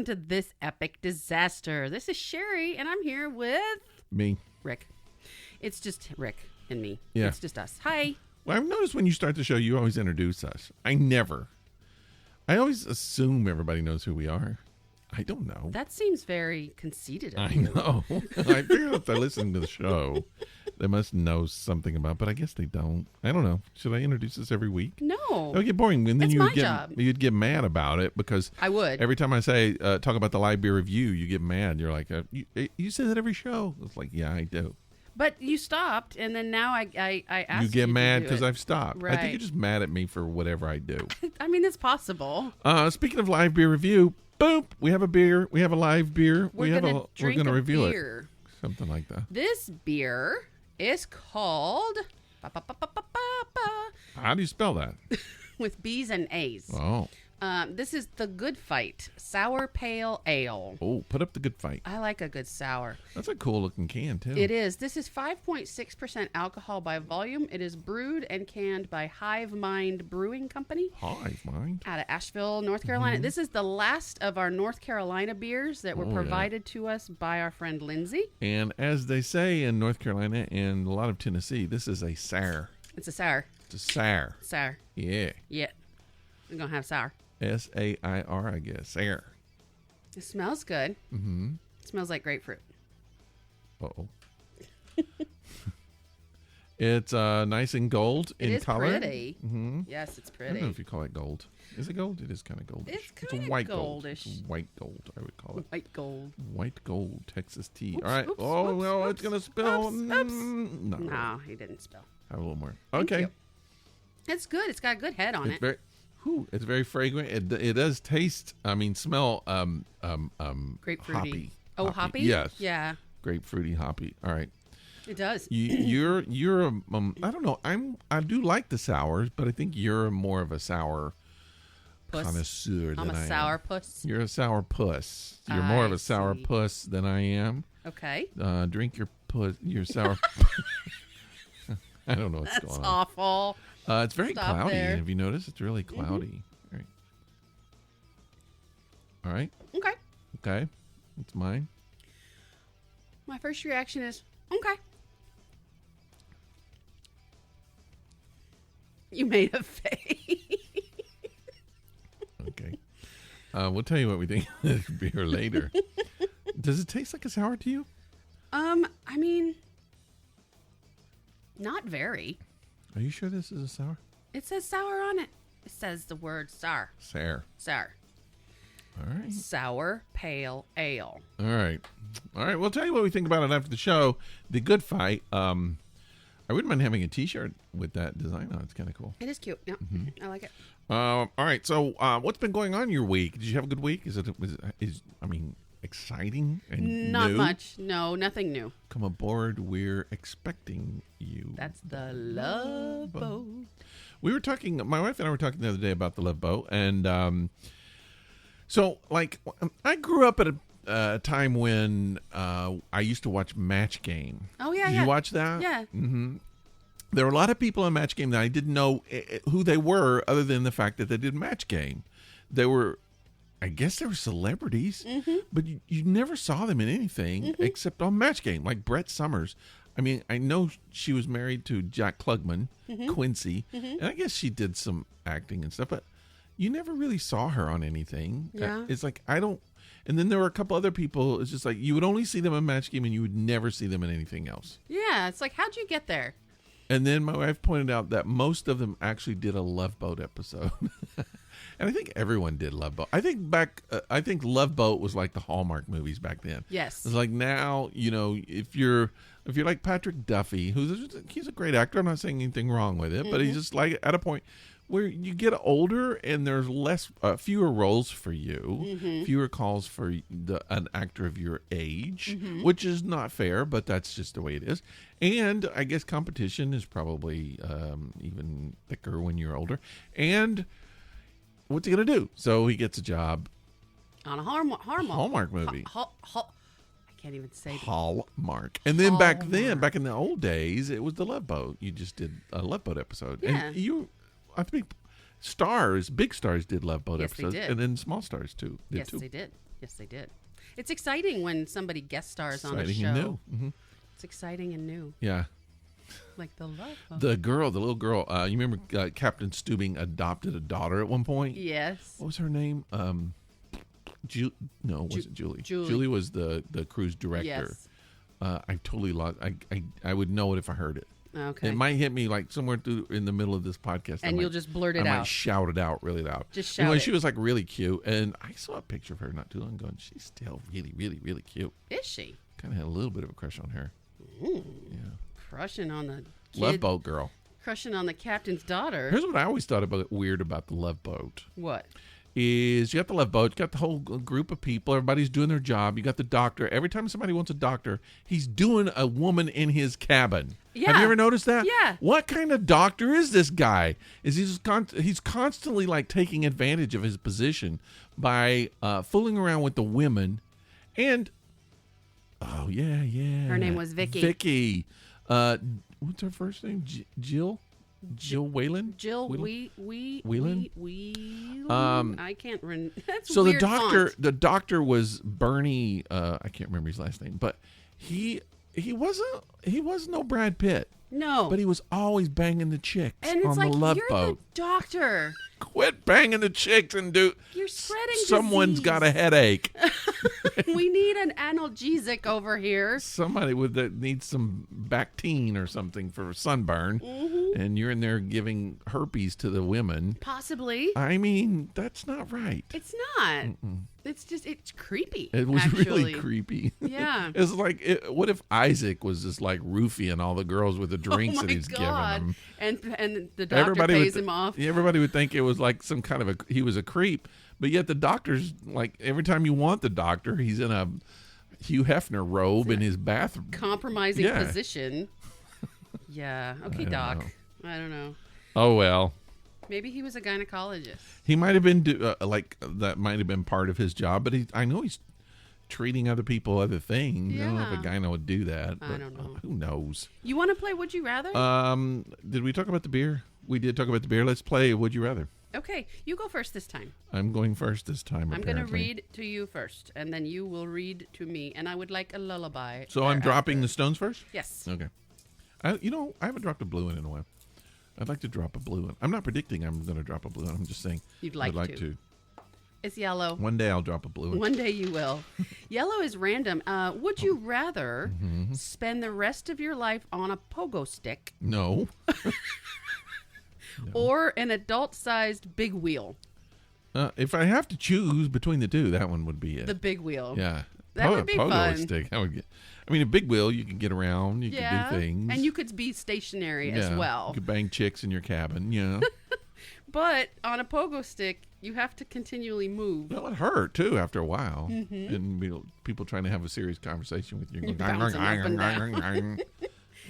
to This Epic Disaster. This is Cheri, and I'm here with... Me. Rick. It's just Rick and me. Yeah. It's just us. Hi. Well, I've noticed when you start the show, you always introduce us. I always assume everybody knows who we are. I don't know. That seems very conceited of I you. know. I figure if they're listening to the show, they must know something about, but I guess they don't. I don't know. Should I introduce this every week? No. It would get boring. And then It's my job. you'd get mad about it because I would. every time I say, talk about the live beer review, you get mad. You're like, you say that every show. It's like, yeah, I do. But you stopped, and then now I asked You get mad because because I've stopped. I think Right. you're just mad at me for whatever I do. I mean, it's possible. Speaking of live beer review, boom, we have a beer. We have a live beer. We're going to review beer. it. Something like that. This beer is called... How do you spell that? with B's and A's. Oh. This is the Good Fight Sour Pale Ale. Oh, put up the good fight. I like a good sour. That's a cool looking can, too. It is. This is 5.6% alcohol by volume. It is brewed and canned by Hivemind Brewing Company. Hivemind? Out of Asheville, North Carolina. Mm-hmm. This is the last of our North Carolina beers that were provided to us by our friend Lindsay. And as they say in North Carolina and a lot of Tennessee, this is a sour. It's a sour. It's a sour. Sour. Yeah. Yeah. We're going to have sour. S-A-I-R, I guess. Sour. It smells good. Mm-hmm. It smells like grapefruit. Uh-oh. It's nice and gold in color. It is pretty. Mm-hmm. Yes, it's I pretty. don't know if you call it gold. Is it gold? It is kind of goldish. It's a kinda white gold. goldish. It's white gold, I would call it. White gold. White gold Texas tea. Oops, All right. oops, Oh, oops, well, oops, it's going to spill. oops. No. No, he didn't spill. Have a little more. Thank Okay. you. It's good. It's got a good head on it. It's very fragrant. It does taste, smell Grapefruity. hoppy. Oh, hoppy? Yes. Yeah, Grapefruity hoppy. All right. it does. You're I don't know. I do like the sours, but I think you're more of a sour Puss. connoisseur than I'm I a am. sour puss. You're a sour puss. You're more of I a sour see. puss than I am. Okay. Drink your sour. I don't know what's That's going on. awful. It's very Stop cloudy. there. Have you noticed? It's really cloudy. All right. Okay. Okay. It's mine. My first reaction is, okay. You made a face. Okay. We'll tell you what we think of this beer later. Does it taste like a sour to you? I mean, not very. Are you sure this is a sour? It says sour on it. It says the word sour. Sour. Sour. All right. Sour pale ale. All right. All right. We'll tell you what we think about it after the show. The Good Fight. I wouldn't mind having a T-shirt with that design on. It's kind of cool. It is cute. Yeah, I like it. All right. So, what's been going on your week? Did you have a good week? Is exciting and Not new? much. No, nothing new. Come aboard. We're expecting you. That's the Love Boat. We were talking. My wife and I were talking the other day about the Love Boat, and so like I grew up at a time when I used to watch Match Game. Oh yeah, Did yeah. you watch that? Yeah. Mm-hmm. There were a lot of people on Match Game that I didn't know who they were, other than the fact that they did Match Game. They were, I guess, they were celebrities, but you never saw them in anything except on Match Game, like Brett Summers. I mean, I know she was married to Jack Klugman, Quincy, and I guess she did some acting and stuff, but you never really saw her on anything. Yeah. It's like, I don't. And then there were a couple other people. It's just like you would only see them in Match Game and you would never see them in anything else. Yeah, it's like, how'd you get there? And then my wife pointed out that most of them actually did a Love Boat episode. And I think everyone did Love Boat. I think Love Boat was like the Hallmark movies back then. Yes. It's like now, if you're like Patrick Duffy, he's a great actor. I'm not saying anything wrong with it, but he's just like at a point where you get older and there's fewer roles for you, fewer calls for an actor of your age, which is not fair, but that's just the way it is. And I guess competition is probably even thicker when you're older. And what's he going to do? So he gets a job On a Hallmark movie. I can't even say that. Hallmark. And then back Hallmark. back in the old days, it was the Love Boat. You just did a Love Boat episode. Yeah. And I think big stars did Love Boat Yes, they episodes. did. And then small stars too. Yes, they did. Yes, they did. It's exciting when somebody guest stars on a show. Exciting and new. Mm-hmm. It's exciting and new. Yeah. Like the love of The little girl. You remember Captain Stubing adopted a daughter at one point? Yes. What was her name? No, it wasn't Julie. Julie. Julie was the cruise director. Yes. I totally lost. I would know it if I heard it. Okay. It might hit me like somewhere in the middle of this podcast. And you'll just blurt it I out. might shout it out really loud. Just shout anyway, it. she was like really cute, and I saw a picture of her not too long ago, and she's still really, really, really cute. Is she? Kind of had a little bit of a crush on her. Ooh. Yeah. Crushing on the kid. Love Boat girl. Crushing on the captain's daughter. Here's what I always thought weird about the Love Boat. What? Is you got the Love Boat, you got the whole group of people, everybody's doing their job. You got the doctor. Every time somebody wants a doctor, he's doing a woman in his cabin. Yeah. Have you ever noticed that? Yeah. What kind of doctor is this guy? Is he's constantly like taking advantage of his position by fooling around with the women, and oh yeah, Her name was Vicky. Vicky. What's her first name? Jill Whalen? Jill Whelan? Whelan? I can't remember. That's So weird the doctor was Bernie. I can't remember his last name, but he wasn't no Brad Pitt. No. But he was always banging the chicks and it's on like, the Love you're Boat. the doctor. Quit banging the chicks and You're spreading someone's disease. got a headache. We need an analgesic over here. Somebody that needs some Bactine or something for sunburn, and you're in there giving herpes to the women. Possibly. I mean, that's not right. It's not. It's creepy. It was actually. really creepy. Yeah. It's like, what if Isaac was just like roofing all the girls with the drinks that he's giving them? And the doctor pays him off. Everybody would think it was like some kind of he was a creep, but yet the doctor's like, every time you want the doctor, he's in a Hugh Hefner robe in his bathroom. Compromising position. Yeah. Okay, Doc. I don't know. Oh, well. Maybe he was a gynecologist. He might have been that might have been part of his job, but I know he's treating other people other things. Yeah. I don't know if a gyno would do that. But I don't know. Who knows? You want to play Would You Rather? Did we talk about the beer? We did talk about the beer. Let's play Would You Rather. Okay, you go first this time. I'm going first this time. I'm going to read to you first, and then you will read to me. And I would like a lullaby. So I'm dropping the stones first? Yes. Okay. I haven't dropped a blue one in a while. I'd like to drop a blue one. I'm not predicting I'm going to drop a blue one. I'm just saying You'd like I'd like to. It's yellow. One day I'll drop a blue one. One day you will. Yellow is random. Would you rather spend the rest of your life on a pogo stick No. or an adult-sized big wheel? If I have to choose between the two, that one would be it. The big wheel. Yeah. That would be pogo fun. stick. I mean, a big wheel, you can get around. You can do things. And you could be stationary as well. You could bang chicks in your cabin. Yeah. But on a pogo stick, you have to continually move. That would hurt, too, after a while. And people trying to have a serious conversation with you. Going, Bouncing up and down.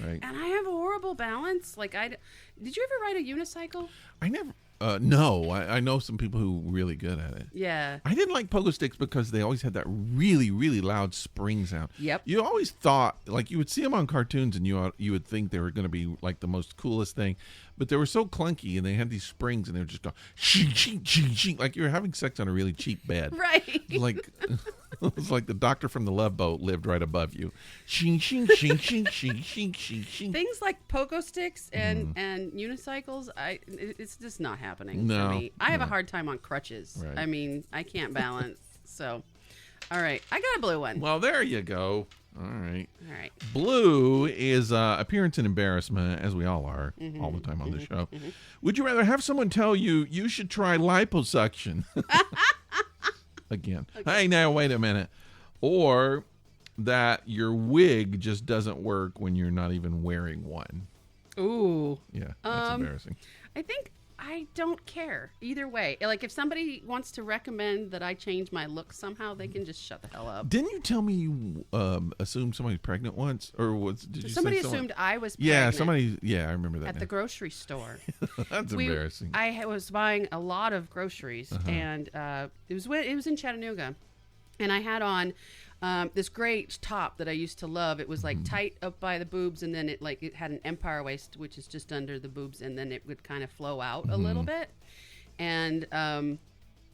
Right. And I have horrible balance. Did you ever ride a unicycle? I never. No, I know some people who were really good at it. Yeah. I didn't like pogo sticks because they always had that really, really loud spring sound. Yep. You always thought, like, you would see them on cartoons and you would think they were going to be like the most coolest thing, but they were so clunky and they had these springs and they would just go shing, shing, shing, shing, like you were having sex on a really cheap bed. Right. Like it was like the doctor from the Love Boat lived right above you. Shing, shing, shing, shing, shing, shing, shing, shing. Things like pogo sticks and unicycles, it's just not happening No, for me. I have no. a hard time on crutches. Right. I mean, I can't balance. So, all right, I got a blue one. Well, there you go. All right. All right. Blue is appearance and embarrassment, as we all are all the time on the show. Would you rather have someone tell you should try liposuction? Again. Okay. Hey, now, wait a minute. Or that your wig just doesn't work when you're not even wearing one. Ooh. Yeah, that's embarrassing. I think I don't care either way. Like, if somebody wants to recommend that I change my look somehow, they can just shut the hell up. Didn't you tell me you assumed somebody was pregnant once? Or did you somebody say assumed I was pregnant? Yeah, I remember that at now. the grocery store. That's embarrassing. I was buying a lot of groceries, and it was in Chattanooga, and I had on this great top that I used to love. It was like tight up by the boobs, and then it had an empire waist, which is just under the boobs, and then it would kind of flow out a little bit. And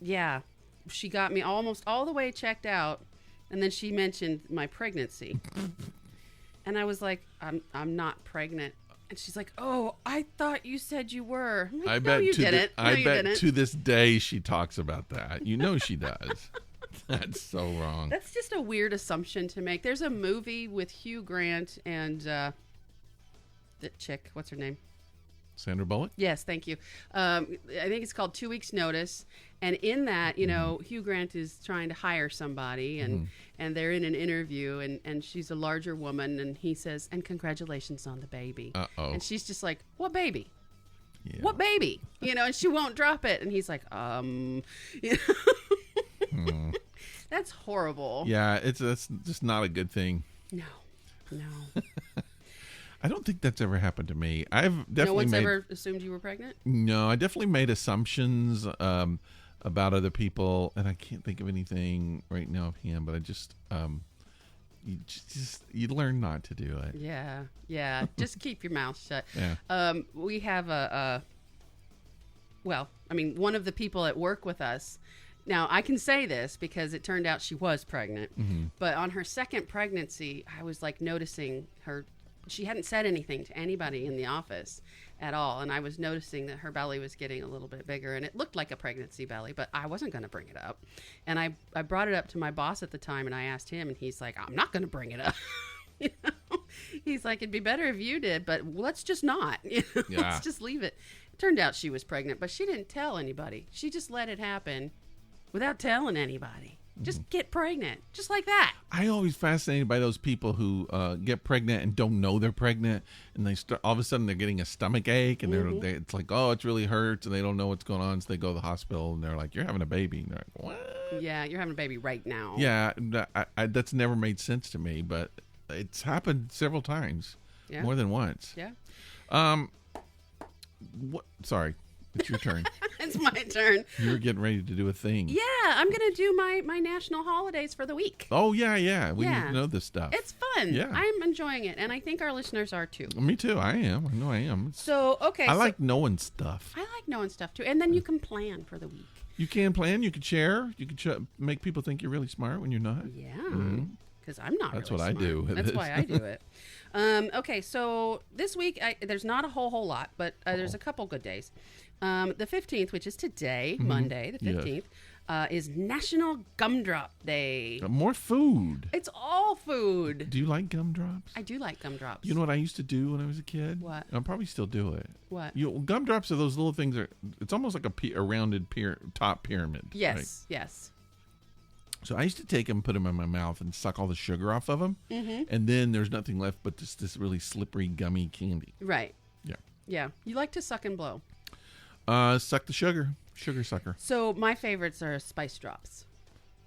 yeah, she got me almost all the way checked out, and then she mentioned my pregnancy. And I was like, I'm not pregnant. And she's like, oh, I thought you said you were. I'm like, no, you didn't. I bet to this day she talks about that. You know she does. That's so wrong. That's just a weird assumption to make. There's a movie with Hugh Grant and the chick. What's her name? Sandra Bullock? Yes, thank you. I think it's called 2 Weeks Notice. And in that, you know, Hugh Grant is trying to hire somebody, and they're in an interview, and she's a larger woman, and he says, and congratulations on the baby. Uh-oh. And she's just like, what baby? Yeah. What baby? You know, and she won't drop it. And he's like, you know? That's horrible. Yeah, that's just not a good thing. No. I don't think that's ever happened to me. I've definitely no one's ever assumed you were pregnant? No, I definitely made assumptions about other people, and I can't think of anything right now offhand, but I just you learn not to do it. Yeah. Just keep your mouth shut. Yeah. We have one of the people at work with us. Now, I can say this because it turned out she was pregnant, but on her second pregnancy, I was like noticing her. She hadn't said anything to anybody in the office at all, and I was noticing that her belly was getting a little bit bigger, and it looked like a pregnancy belly, but I wasn't going to bring it up. And I brought it up to my boss at the time, and I asked him, and he's like, I'm not going to bring it up. You know? He's like, it'd be better if you did, but let's just not. You know? Yeah. Let's just leave it. It turned out she was pregnant, but she didn't tell anybody. She just let it happen without telling anybody. Just get pregnant, just like that. I always fascinated by those people who get pregnant and don't know they're pregnant, and they start all of a sudden they're getting a stomach ache, and it's like, oh, it really hurts, and they don't know what's going on, so they go to the hospital, and they're like, you're having a baby, and they're like, what? Yeah, you're having a baby right now. Yeah, that's never made sense to me, but it's happened several times, more than once. Yeah. Sorry. It's your turn. It's my turn. You're getting ready to do a thing. Yeah, I'm going to do my national holidays for the week. Oh, yeah. We need to know this stuff. It's fun. Yeah. I'm enjoying it, and I think our listeners are too. Me too. I am. I know I am. So, okay. I like knowing stuff. I like knowing stuff, too. And then you can plan for the week. You can plan. You can share. You can make people think you're really smart when you're not. Yeah. Because I'm not That's really what smart. I do. That's why I do it. Okay, so this week, there's not a whole lot, but there's a couple good days. The 15th, which is today, Monday, the 15th, is National Gumdrop Day. More food. It's all food. Do you like gumdrops? I do like gumdrops. You know what I used to do when I was a kid? What? I'll probably still do it. What? Gumdrops are those little things it's almost like a rounded top pyramid. Yes, right? yes. So I used to take them, put them in my mouth, and suck all the sugar off of them, and then there's nothing left but just this really slippery, gummy candy. Right. Yeah. Yeah. You like to suck and blow. Suck the sugar sucker. So my favorites are spice drops.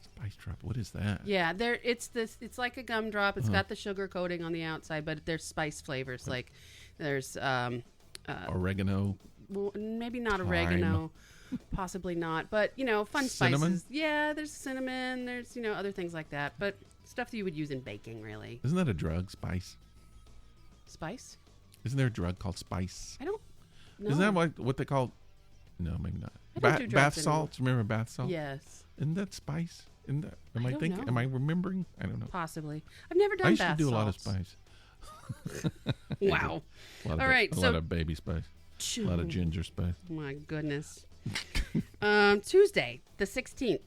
Spice drop. What is that? Yeah, it's like a gumdrop. It's got the sugar coating on the outside, but there's spice flavors. Like there's oregano. Well, maybe not oregano. Possibly not, but fun cinnamon? spices. Yeah, there's cinnamon. There's other things like that, but stuff that you would use in baking, really. Isn't that a drug? Spice. Spice? Isn't there a drug called spice? I don't know. Isn't that what they call? No, maybe not. I don't do drugs bath salts. Remember bath salt? Yes. Isn't that spice? Am I don't thinking? know. Am I remembering? I don't know. Possibly. I've never done I used bath to do salts. a lot of spice. Wow. All right, a lot of baby spice. A lot of ginger spice. My goodness. Tuesday, the 16th,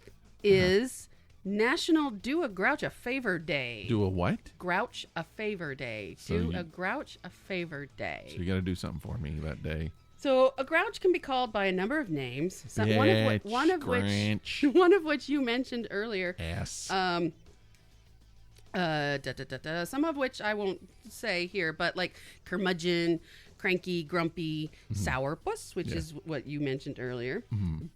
is National Do a Grouch a Favor Day. Do a what? Grouch a Favor Day. A Grouch a Favor Day. So you got to do something for me that day. So a grouch can be called by a number of names. One of which you mentioned earlier. Yes. Some of which I won't say here, but like curmudgeon, cranky, grumpy, sourpuss, which is what you mentioned earlier,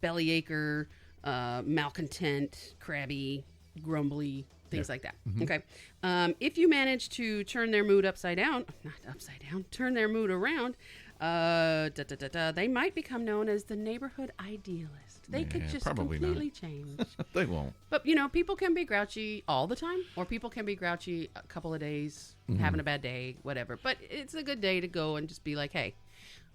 bellyacre, malcontent, crabby, grumbly, things like that. Okay. If you manage to turn their mood turn their mood around, they might become known as the neighborhood idealist. They could just completely change. They won't. But, people can be grouchy all the time, or people can be grouchy a couple of days, having a bad day, whatever. But it's a good day to go and just be like, hey,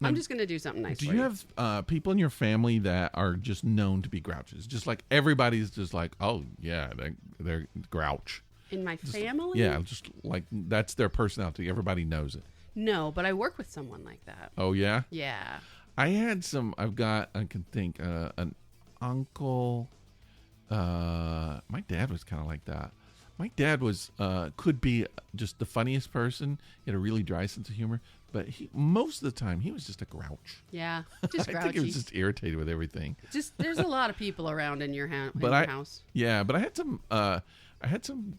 I'm just going to do something nice Do for you have people in your family that are just known to be grouches? Just like everybody's just like, oh, yeah, they're grouch. In my family? Yeah, just like that's their personality. Everybody knows it. No, but I work with someone like that. Oh, yeah? Yeah. I can think, an uncle. My dad was kind of like that. My dad was could be just the funniest person. He had a really dry sense of humor, but most of the time he was just a grouch. Yeah, just grouchy. I think he was just irritated with everything. Just there's a lot of people around in your, house. Yeah, but I had some,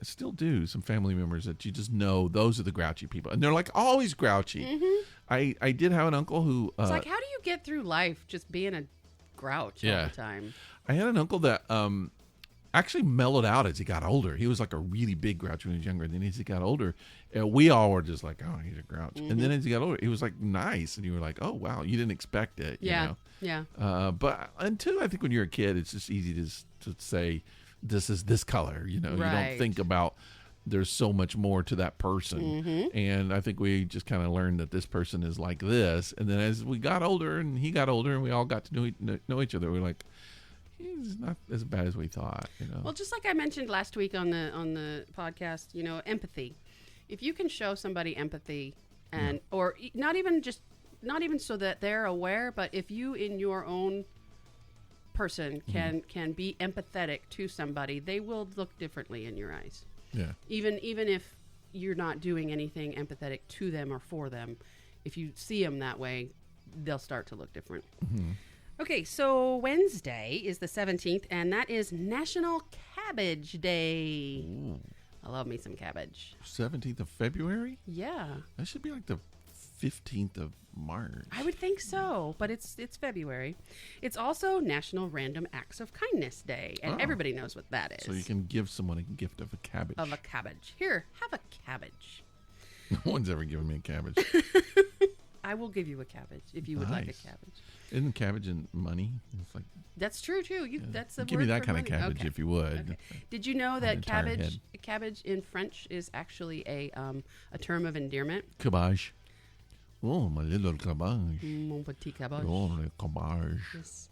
still do, some family members that you just know those are the grouchy people, and they're like always grouchy. Mm-hmm. I did have an uncle who. It's like, how do you get through life just being a grouch all the time? I had an uncle that actually mellowed out as he got older. He was like a really big grouch when he was younger. And then as he got older, we all were just like, oh, he's a grouch. Mm-hmm. And then as he got older, he was like nice. And you were like, oh, wow, you didn't expect it. Yeah. You know? Yeah. And two, I think when you're a kid, it's just easy to say, this is this color. You know, right. You don't think about there's so much more to that person. Mm-hmm. And I think we just kind of learned that this person is like this. And then as we got older and he got older and we all got to know each other, we're like, he's not as bad as we thought, you know. Well, just like I mentioned last week on the podcast, you know, empathy. If you can show somebody empathy, and or not even so that they're aware, but if you in your own person can be empathetic to somebody, they will look differently in your eyes. Yeah. Even if you're not doing anything empathetic to them or for them, if you see them that way, they'll start to look different. Mm-hmm. Okay, so Wednesday is the 17th, and that is National Cabbage Day. Ooh. I love me some cabbage. 17th of February? Yeah. That should be like the 15th of March. I would think so, but it's February. It's also National Random Acts of Kindness Day, and everybody knows what that is. So you can give someone a gift of a cabbage. Of a cabbage. Here, have a cabbage. No one's ever given me a cabbage. I will give you a cabbage if you would like a cabbage. Isn't cabbage and money? It's like, that's true too. That's a give word me that for kind money. of cabbage if you would. Okay. Did you know that cabbage in French is actually a term of endearment? Cabbage. Oh, my little cabbage. Mon petit cabbage. Oh, le cabbage. Yes.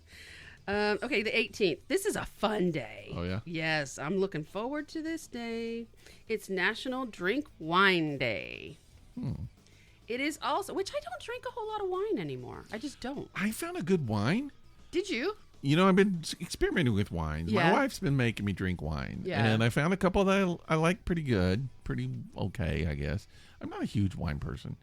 Okay, the 18th. This is a fun day. Oh, yeah? Yes, I'm looking forward to this day. It's National Drink Wine Day. It is also, which I don't drink a whole lot of wine anymore. I just don't. I found a good wine. Did you? You know, I've been experimenting with wines. Yeah. My wife's been making me drink wine. Yeah. And I found a couple that I like pretty good. Pretty okay, I guess. I'm not a huge wine person.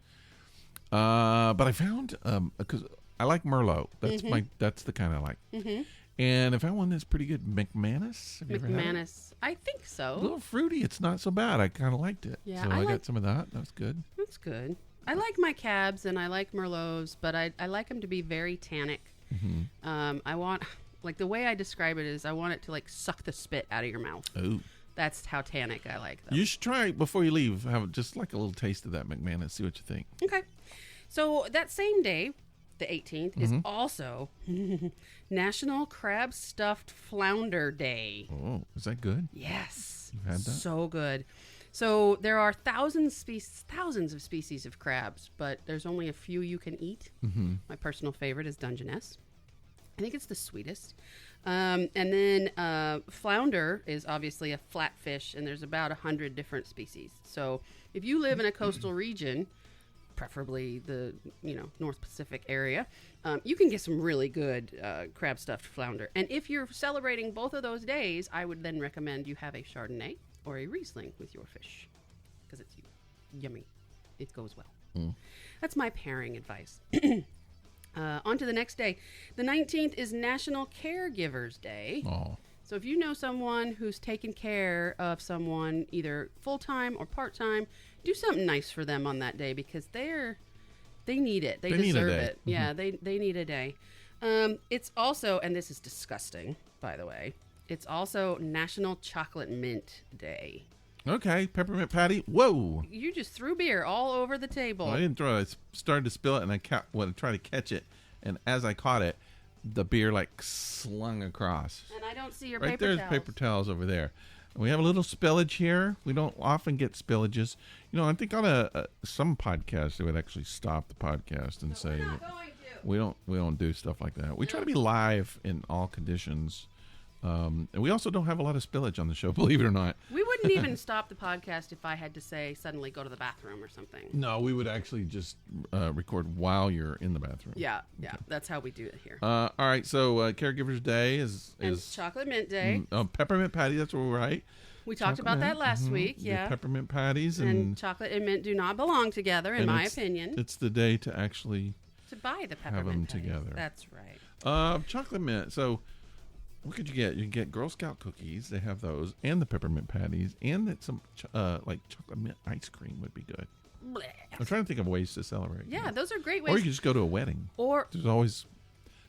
But I found, because I like Merlot. That's the kind I like. Mm-hmm. And I found one that's pretty good. McManus. Have you ever had it? I think so. A little fruity. It's not so bad. I kind of liked it. Yeah, so I got some of that. That was good. That's good. I like my cabs and I like Merlots, but I like them to be very tannic. Mm-hmm. I want, like, the way I describe it is I want it to, like, suck the spit out of your mouth. Oh. That's how tannic I like them. You should try it before you leave. Have just like a little taste of that McManus. See what you think. Okay. So that same day, the 18th, is also National Crab Stuffed Flounder Day. Oh, is that good? Yes. You've had that? So good. So there are thousands of species of crabs, but there's only a few you can eat. Mm-hmm. My personal favorite is Dungeness. I think it's the sweetest. And then flounder is obviously a flatfish, and there's about 100 different species. So if you live in a coastal region, preferably the North Pacific area, you can get some really good crab stuffed flounder. And if you're celebrating both of those days, I would then recommend you have a Chardonnay or a Riesling with your fish, because it's yummy. It goes well. That's my pairing advice. On to the next day. The 19th is National Caregivers Day. Oh. So if you know someone who's taken care of someone either full-time or part-time, do something nice for them on that day, because they need it. They deserve it. Mm-hmm. Yeah, they need a day. It's also, and this is disgusting, by the way, it's also National Chocolate Mint Day. Okay, peppermint patty. Whoa! You just threw beer all over the table. Well, I didn't throw it. I started to spill it, and I tried to catch it, and as I caught it, the beer like slung across. And I don't see your paper paper towels. Right there's paper towels over there. We have a little spillage here. We don't often get spillages. I think on some podcasts they would actually stop the podcast and say we don't do stuff like that. We try to be live in all conditions. And we also don't have a lot of spillage on the show, believe it or not. We wouldn't even stop the podcast if I had to say suddenly go to the bathroom or something. No, we would actually just record while you're in the bathroom. Yeah, that's how we do it here. All right, so Caregivers Day is Chocolate Mint Day. Peppermint patty. That's what we're right. We talked about that last week. Yeah, the peppermint patties and chocolate and mint do not belong together, in my opinion. It's the day to actually buy the peppermint have them patties. together. That's right. Chocolate mint. So. What could you get? You can get Girl Scout cookies. They have those, and the peppermint patties, and some like chocolate mint ice cream would be good. Blech. I'm trying to think of ways to celebrate. Yeah, those are great ways. Or you can just go to a wedding. Or there's always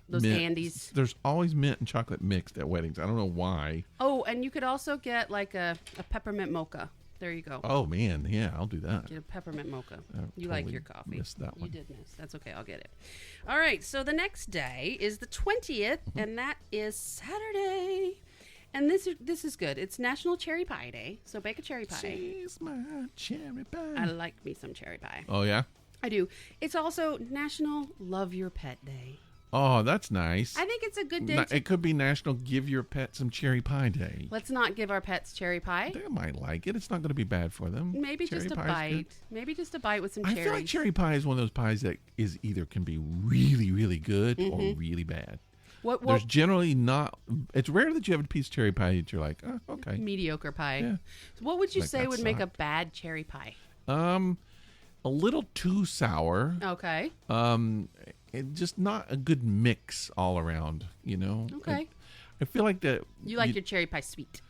those mint. candies. There's always mint and chocolate mixed at weddings. I don't know why. Oh, and you could also get like a peppermint mocha. There you go. Oh man, yeah, I'll do that. Get a peppermint mocha. You totally like your coffee. Missed that one. You did miss. That's okay. I'll get it. All right. So the next day is the 20th, and that is Saturday. And this is good. It's National Cherry Pie Day. So bake a cherry pie. She's my cherry pie. I like me some cherry pie. Oh yeah. I do. It's also National Love Your Pet Day. Oh, that's nice. I think it's a good day. It could be National Give Your Pet Some Cherry Pie Day. Let's not give our pets cherry pie. They might like it. It's not going to be bad for them. Maybe cherry just a bite. Good. Maybe just a bite with some cherries. I feel like cherry pie is one of those pies that is either can be really, really good or really bad. There's generally not. It's rare that you have a piece of cherry pie that you're like, oh, okay. Mediocre pie. Yeah. So what would you say would make a bad cherry pie? A little too sour. Okay. Just not a good mix all around, Okay. I feel like that. You like your cherry pie sweet.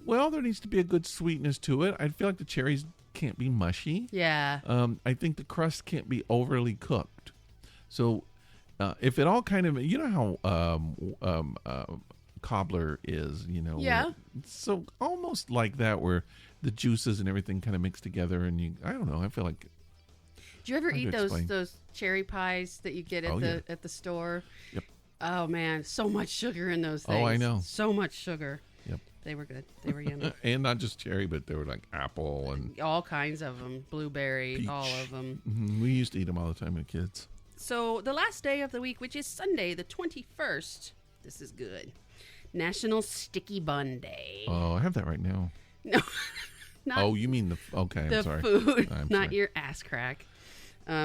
Well, there needs to be a good sweetness to it. I feel like the cherries can't be mushy. Yeah. I think the crust can't be overly cooked. So if it all kind of, how cobbler is, Yeah. So almost like that where the juices and everything kind of mix together and I don't know, I feel like. Do you ever eat those cherry pies that you get at the store? Yep. Oh man, so much sugar in those things. Oh, I know. So much sugar. Yep. They were good. They were yummy. And not just cherry, but they were like apple and all kinds of them, blueberry, peach. all of them. Mm-hmm. We used to eat them all the time as kids. So the last day of the week, which is Sunday, the 21st. This is good. National Sticky Bun Day. Oh, I have that right now. No. Not you mean I'm sorry. Food, I'm not sorry. your ass crack.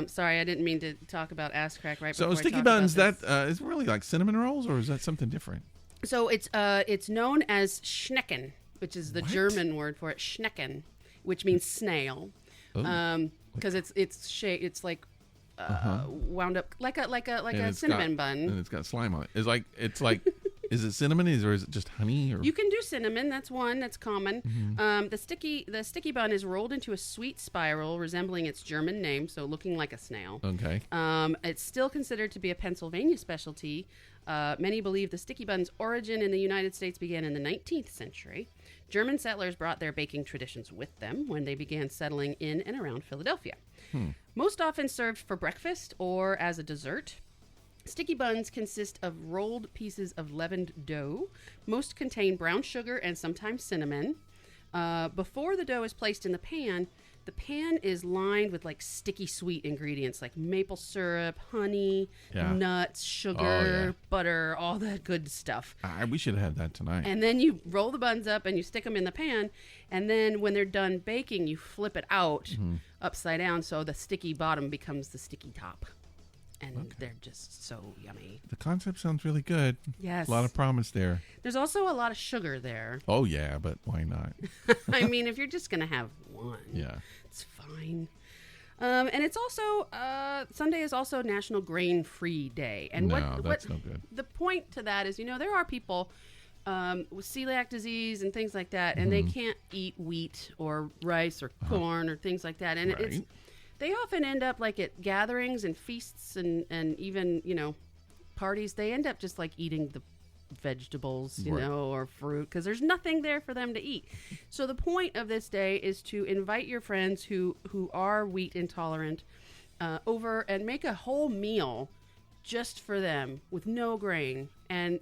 Sorry, I didn't mean to talk about ass crack right before So sticky buns, that is really like cinnamon rolls, or is that something different? So it's known as Schnecken, which is the German word for it, Schnecken, which means snail. Because it's like wound up like a cinnamon bun, and it's got slime on it. It's like is it cinnamon or is it just honey? Or? You can do cinnamon. That's one that's common. Mm-hmm. The sticky bun is rolled into a sweet spiral resembling its German name, so looking like a snail. Okay. It's still considered to be a Pennsylvania specialty. Many believe the sticky bun's origin in the United States began in the 19th century. German settlers brought their baking traditions with them when they began settling in and around Philadelphia. Most often served for breakfast or as a dessert. Sticky buns consist of rolled pieces of leavened dough. Most contain brown sugar and sometimes cinnamon. Before the dough is placed in the pan is lined with like sticky sweet ingredients like maple syrup, honey, nuts, sugar, butter, all that good stuff. We should have had that tonight. And then you roll the buns up and you stick them in the pan. And then when they're done baking, you flip it out upside down so the sticky bottom becomes the sticky top. And they're just so yummy. The concept sounds really good. Yes. A lot of promise there. There's also a lot of sugar there. Oh, yeah, but why not? I mean, if you're just going to have one, it's fine. And it's also, Sunday is also National Grain-Free Day. And that's no good. The point to that is, there are people with celiac disease and things like that, and they can't eat wheat or rice or corn or things like that. And they often end up like at gatherings and feasts and even, parties. They end up just like eating the vegetables, or fruit because there's nothing there for them to eat. So the point of this day is to invite your friends who are wheat intolerant over and make a whole meal just for them with no grain, and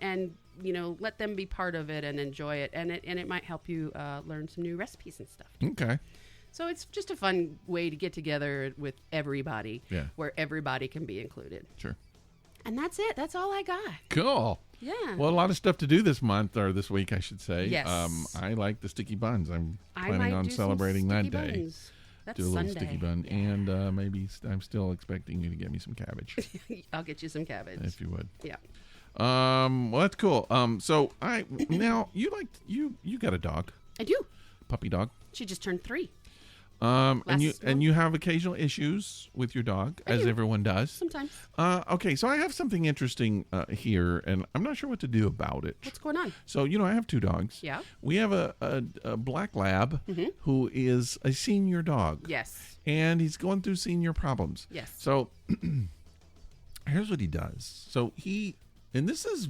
let them be part of it and enjoy it, and it might help you learn some new recipes and stuff. Okay. So it's just a fun way to get together with everybody, where everybody can be included. Sure. And that's it. That's all I got. Cool. Yeah. Well, a lot of stuff to do this month, or this week, I should say. Yes. I like the sticky buns. I'm I planning might on do some celebrating that sticky day. buns. That's Do a little Sunday. sticky bun, Yeah. and maybe I'm still expecting you to get me some cabbage, I'll get you some cabbage. if you would. Yeah. Well, that's cool. So now you got a dog, I do. puppy dog. She just turned 3. And Last month. you have occasional issues with your dog, as everyone does. Sometimes. Okay, so I have something interesting here, and I'm not sure what to do about it. What's going on? So I have 2 dogs. Yeah. We have a black lab who is a senior dog. Yes. And he's going through senior problems. Yes. So here's what he does. So and this is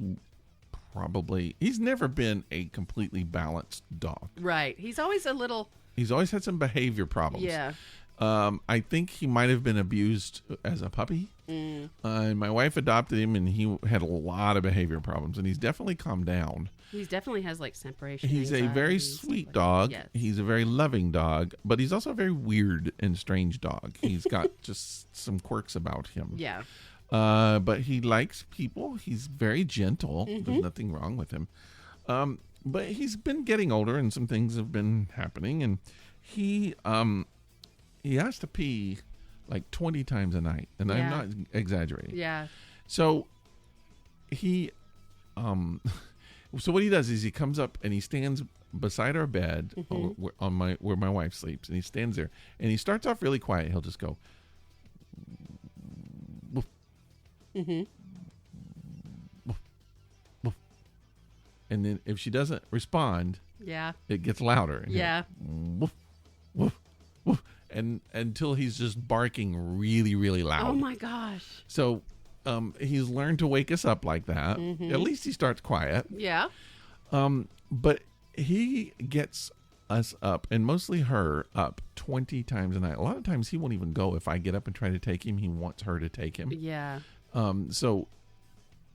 probably, he's never been a completely balanced dog. Right. He's always a little. He's always had some behavior problems. Yeah. I think he might have been abused as a puppy. And my wife adopted him, and he had a lot of behavior problems, and he's definitely calmed down. He definitely has like separation. He's a very sweet dog. Yes. He's a very loving dog, but he's also a very weird and strange dog. He's got just some quirks about him. Yeah. But he likes people. He's very gentle. There's nothing wrong with him. But he's been getting older, and some things have been happening, and he has to pee like 20 times a night, and I'm not exaggerating. Yeah. So he so what he does is he comes up and he stands beside our bed where my wife sleeps, and he stands there, and he starts off really quiet. He'll just go woof, woof, woof. And then if she doesn't respond, it gets louder. And Yeah. Woof, woof, woof, and until he's just barking really, really loud. Oh my gosh. So he's learned to wake us up like that. At least he starts quiet. Yeah. But he gets us up, and mostly her, up 20 times a night. A lot of times he won't even go. If I get up and try to take him, he wants her to take him. Yeah. So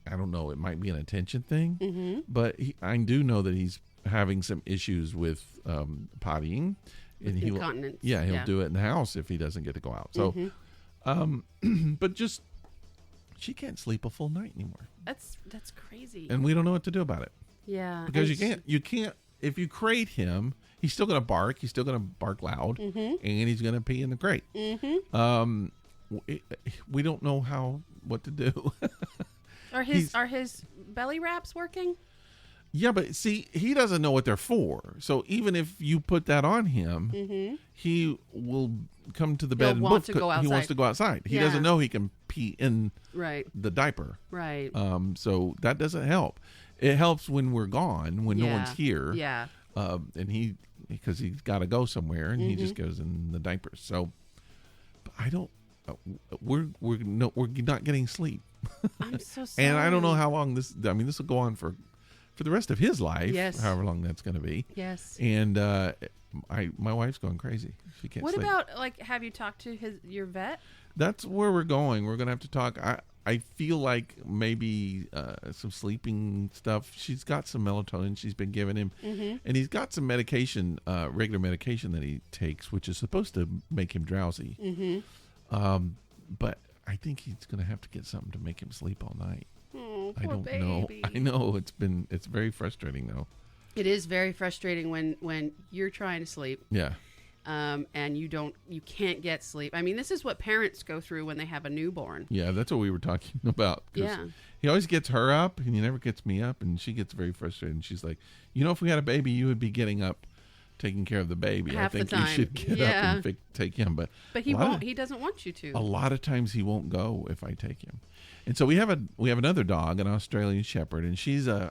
I don't know. It might be an attention thing, but I do know that he's having some issues with pottying. And incontinence. He'll do it in the house if he doesn't get to go out. So, but just, she can't sleep a full night anymore. That's crazy. And we don't know what to do about it. Yeah. Because you can't, if you crate him, he's still going to bark. He's still going to bark loud, and he's going to pee in the crate. We don't know what to do. Are his belly wraps working? Yeah, but see, he doesn't know what they're for. So even if you put that on him, he will come to the bed and want to go outside. He wants to go outside. He doesn't know he can pee in the diaper. Right. So that doesn't help. It helps when we're gone, when no one's here. Yeah. And because he's got to go somewhere, and he just goes in the diapers. So I don't. We're not getting sleep. I'm so sorry. And I don't know how long this. I mean, this will go on for the rest of his life. Yes. However long that's going to be. Yes. And my wife's going crazy. She can't What sleep. about, have you talked to your vet? That's where we're going. We're going to have to talk. I feel like maybe some sleeping stuff. She's got some melatonin she's been giving him. And he's got some medication, regular medication that he takes, which is supposed to make him drowsy. But I think he's going to have to get something to make him sleep all night. Oh, I poor don't baby. know. I know it's very frustrating though. It is very frustrating when you're trying to sleep. Yeah. And you can't get sleep. I mean, this is what parents go through when they have a newborn. Yeah, that's what we were talking about. Yeah. He always gets her up, and he never gets me up, and she gets very frustrated. And she's like, if we had a baby, you would be getting up, taking care of the baby. Half I think the time. you should get up and take him. But he won't. He doesn't want you to. A lot of times he won't go if I take him. And so we have another dog, an Australian Shepherd, and she's a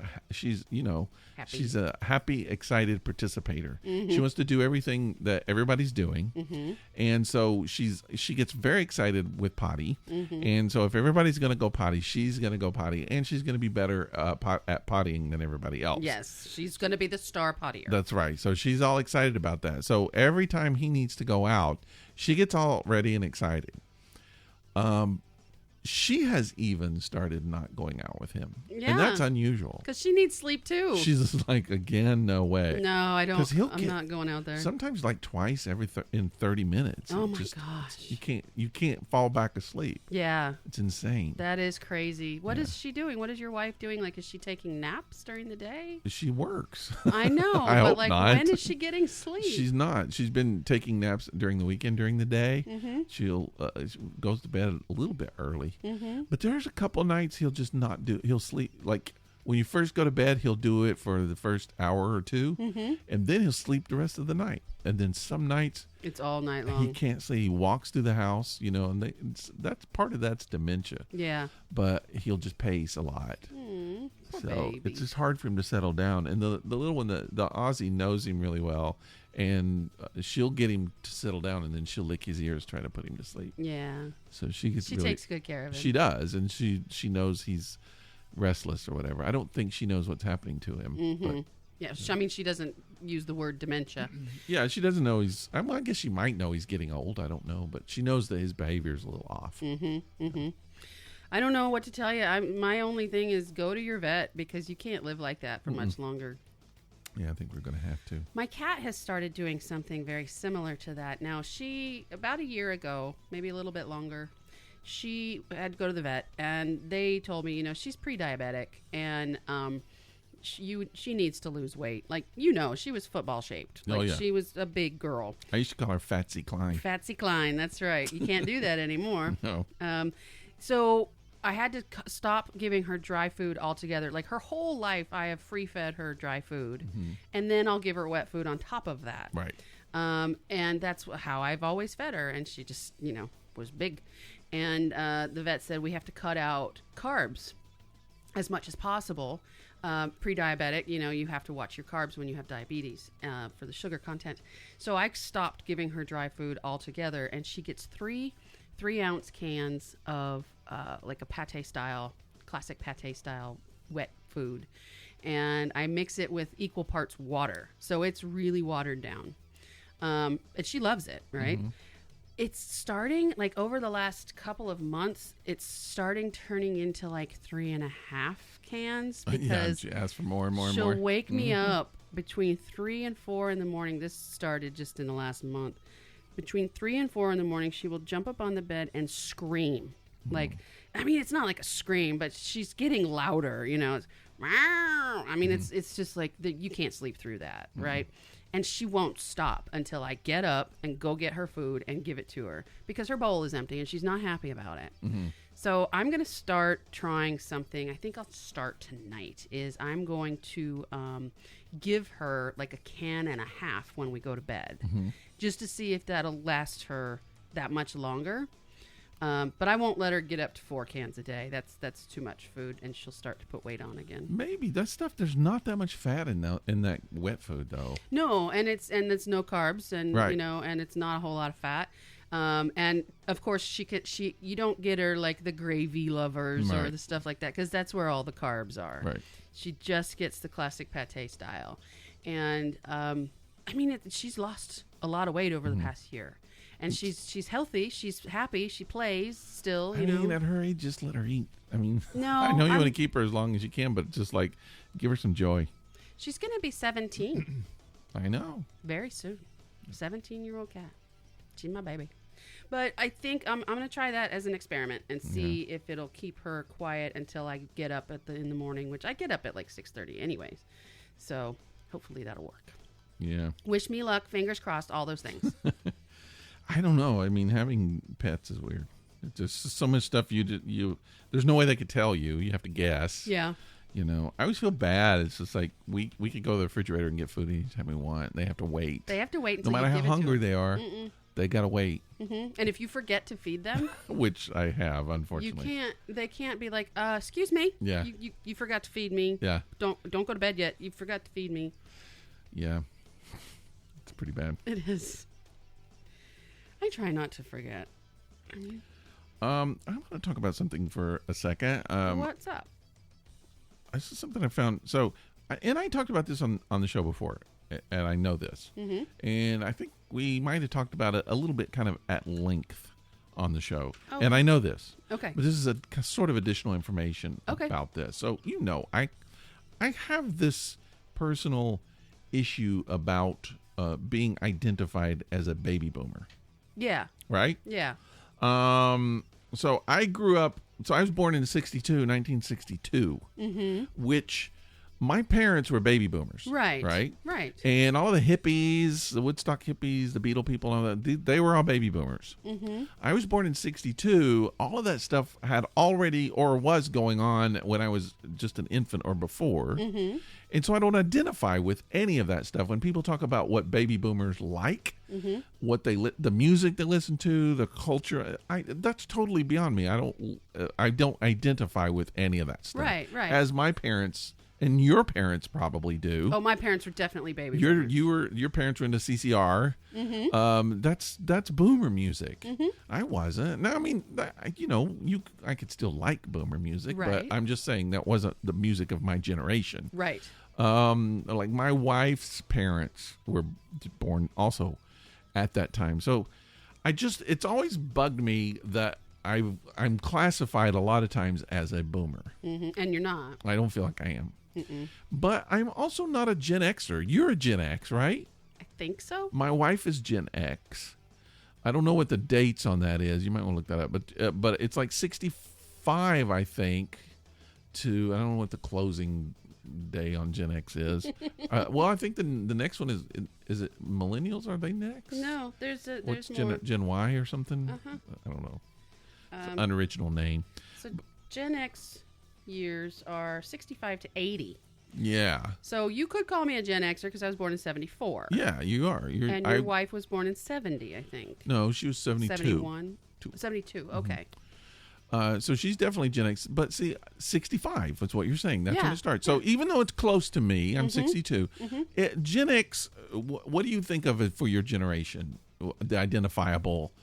happy, excited participator. She wants to do everything that everybody's doing, and so she gets very excited with potty. And so if everybody's going to go potty, she's going to go potty, and she's going to be better at pottying than everybody else. Yes, she's going to be the star pottier. That's right. So she's all excited about that. So every time he needs to go out, she gets all ready and excited. she has even started not going out with him. Yeah. And that's unusual. Because she needs sleep too. She's just like, again, no way. No, I don't. I'm not going out there. Sometimes like twice in 30 minutes. Oh my gosh. You can't fall back asleep. Yeah. It's insane. That is crazy. What is she doing? What is your wife doing? Like, is she taking naps during the day? She works. I know. I but hope like, not. when is she getting sleep? She's not. She's been taking naps during the weekend, during the day. Mm-hmm. She goes to bed a little bit early. Mm-hmm. But there's a couple nights he'll just not do. He'll sleep like when you first go to bed. He'll do it for the first hour or two, Mm-hmm. and then he'll sleep the rest of the night. And then some nights It's all night long. he can't sleep. He walks through the house, and that's part of that's dementia. Yeah. But he'll just pace a lot. Poor So baby. it's just hard for him to settle down. And the little one, the Aussie, knows him really well, and she'll get him to settle down, and then she'll lick his ears, trying to put him to sleep. Yeah. So she gets She really, takes good care of him. She does, and she knows he's restless or whatever. I don't think she knows what's happening to him. Mm-hmm. But Yeah. I mean, she doesn't use the word dementia. yeah, she doesn't know he's. I guess she might know he's getting old. I don't know, but she knows that his behavior is a little off. Mm-hmm. Mm-hmm. I don't know what to tell you. My only thing is go to your vet, because you can't live like that for much longer. Yeah, I think we're going to have to. My cat has started doing something very similar to that. Now, about a year ago, maybe a little bit longer, she had to go to the vet, and they told me, she's pre-diabetic, and she needs to lose weight. Like, she was football shaped. Like, Oh, yeah. she was a big girl. I used to call her Fatsy Klein. Fatsy Klein, that's right. You can't do that anymore. No. So I had to stop giving her dry food altogether. Like, her whole life, I have free-fed her dry food, and then I'll give her wet food on top of that. Right. And that's how I've always fed her, and she just, was big. And the vet said we have to cut out carbs as much as possible. Pre-diabetic, you have to watch your carbs when you have diabetes for the sugar content. So I stopped giving her dry food altogether, and she gets 3-ounce cans of like a classic pate style wet food, and I mix it with equal parts water, so it's really watered down, and she loves it, right? Mm-hmm. It's starting, like, over the last couple of months, it's starting turning into like 3.5 cans, because she asks for more and more and she'll more. wake me up between 3 and 4 in the morning. This started just in the last month. Between 3 and 4 in the morning, she will jump up on the bed and scream. Like, I mean, it's not like a scream, but she's getting louder, It's, I mean, it's just like, you can't sleep through that, right? And she won't stop until I get up and go get her food and give it to her, because her bowl is empty and she's not happy about it. Mm-hmm. So I'm going to start trying something. I think I'll start tonight. I'm going to give her like 1.5 cans when we go to bed, just to see if that'll last her that much longer. But I won't let her get up to 4 cans a day. That's too much food, and she'll start to put weight on again. Maybe that stuff. There's not that much fat in that wet food, though. No, and it's no carbs, and right. And it's not a whole lot of fat. And of course you don't get her like the gravy lovers right. or the stuff like that, because that's where all the carbs are. Right. She just gets the classic pate style, and I mean, she's lost a lot of weight over the past year. And she's healthy. She's happy. She plays still. I mean, at her age, just let her eat. I mean, no, I know you want to keep her as long as you can, but just like give her some joy. She's going to be 17. I know. Very soon. 17-year-old cat. She's my baby. But I think I'm going to try that as an experiment and see if it'll keep her quiet until I get up in the morning, which I get up at like 6:30 anyways. So hopefully that'll work. Yeah. Wish me luck. Fingers crossed. All those things. I don't know. I mean, having pets is weird. It's just so much stuff you there's no way they could tell you. You have to guess. Yeah. I always feel bad. It's just like we could go to the refrigerator and get food anytime we want. They have to wait. They have to wait until no matter you how give hungry it to they are. They gotta wait. Mm-hmm. And if you forget to feed them, which I have, unfortunately, they can't be like, excuse me. Yeah. You forgot to feed me. Yeah. Don't go to bed yet. You forgot to feed me. Yeah. It's pretty bad. It is. I try not to forget. I want to talk about something for a second. What's up? This is something I found. So, and I talked about this on the show before, and I know this. Mm-hmm. And I think we might have talked about it a little bit kind of at length on the show, Oh. and I know this. Okay. But this is a sort of additional information Okay. about this. So I have this personal issue about being identified as a baby boomer. Yeah. Right? Yeah. So I grew up. So I was born in 1962, which my parents were baby boomers. Right. Right. Right. And all of the hippies, the Woodstock hippies, the Beatle people, all that, they were all baby boomers. I was born in 62. All of that stuff had already or was going on when I was just an infant or before. And so I don't identify with any of that stuff. When people talk about what baby boomers like, what the music they listen to, the culture, that's totally beyond me. I don't identify with any of that stuff. Right. Right. As my parents and your parents probably do. Oh, my parents were definitely baby boomers. Your parents were into CCR. That's boomer music. I wasn't. Now, I mean, I could still like boomer music, Right. but I'm just saying that wasn't the music of my generation. Right. Like my wife's parents were born also at that time. So it's always bugged me that I'm classified a lot of times as a boomer. And you're not. I don't feel like I am. But I'm also not a Gen Xer. You're a Gen X, right? I think so. My wife is Gen X. I don't know what the dates on that is. You might want to look that up. But it's like 65, I think. I don't know what the closing day on Gen X is. Well, I think the next one is it millennials? Are they next? No, there's What's more. Gen Y or something? I don't know. It's an unoriginal name. So Gen X years are 65 to 80. Yeah. So you could call me a Gen Xer because I was born in 74. Yeah, you are. And your wife was born in 70, I think. No, she was 72. 71. 72. Okay. So she's definitely Gen X. But see, 65 is what you're saying. That's when Yeah. it starts. So even though it's close to me, I'm 62. Gen X, what do you think of it for your generation? The identifiable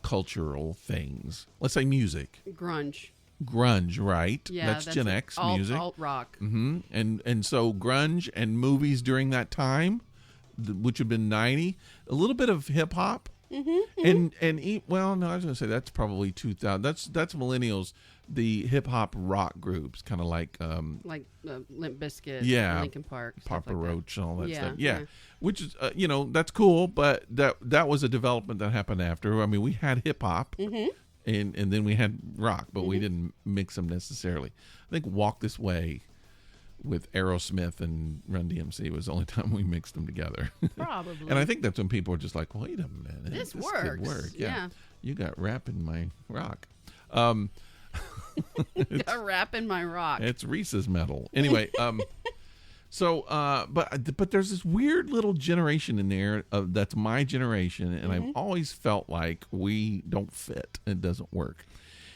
cultural things. Let's say music. Grunge, right? Yeah, that's Gen X music. Alt rock. And so grunge and movies during that time, which would have been 90, a little bit of hip hop. Well, no, I was going to say that's probably 2000. That's millennials. The hip hop rock groups, kind of like Limp Bizkit, yeah, Linkin Park, Papa like Roach, and all that Yeah, stuff. yeah. Which is that's cool, but that was a development that happened after. I mean, we had hip hop. And then we had rock, but we didn't mix them necessarily. I think Walk This Way with Aerosmith and Run DMC was the only time we mixed them together. Probably. And I think that's when people were just like, wait a minute. This could works. work. Yeah. You got rap in my rock. Got rap in my rock. It's Reese's metal. Anyway, but there's this weird little generation in there that's my generation, and I've always felt like we don't fit. It doesn't work.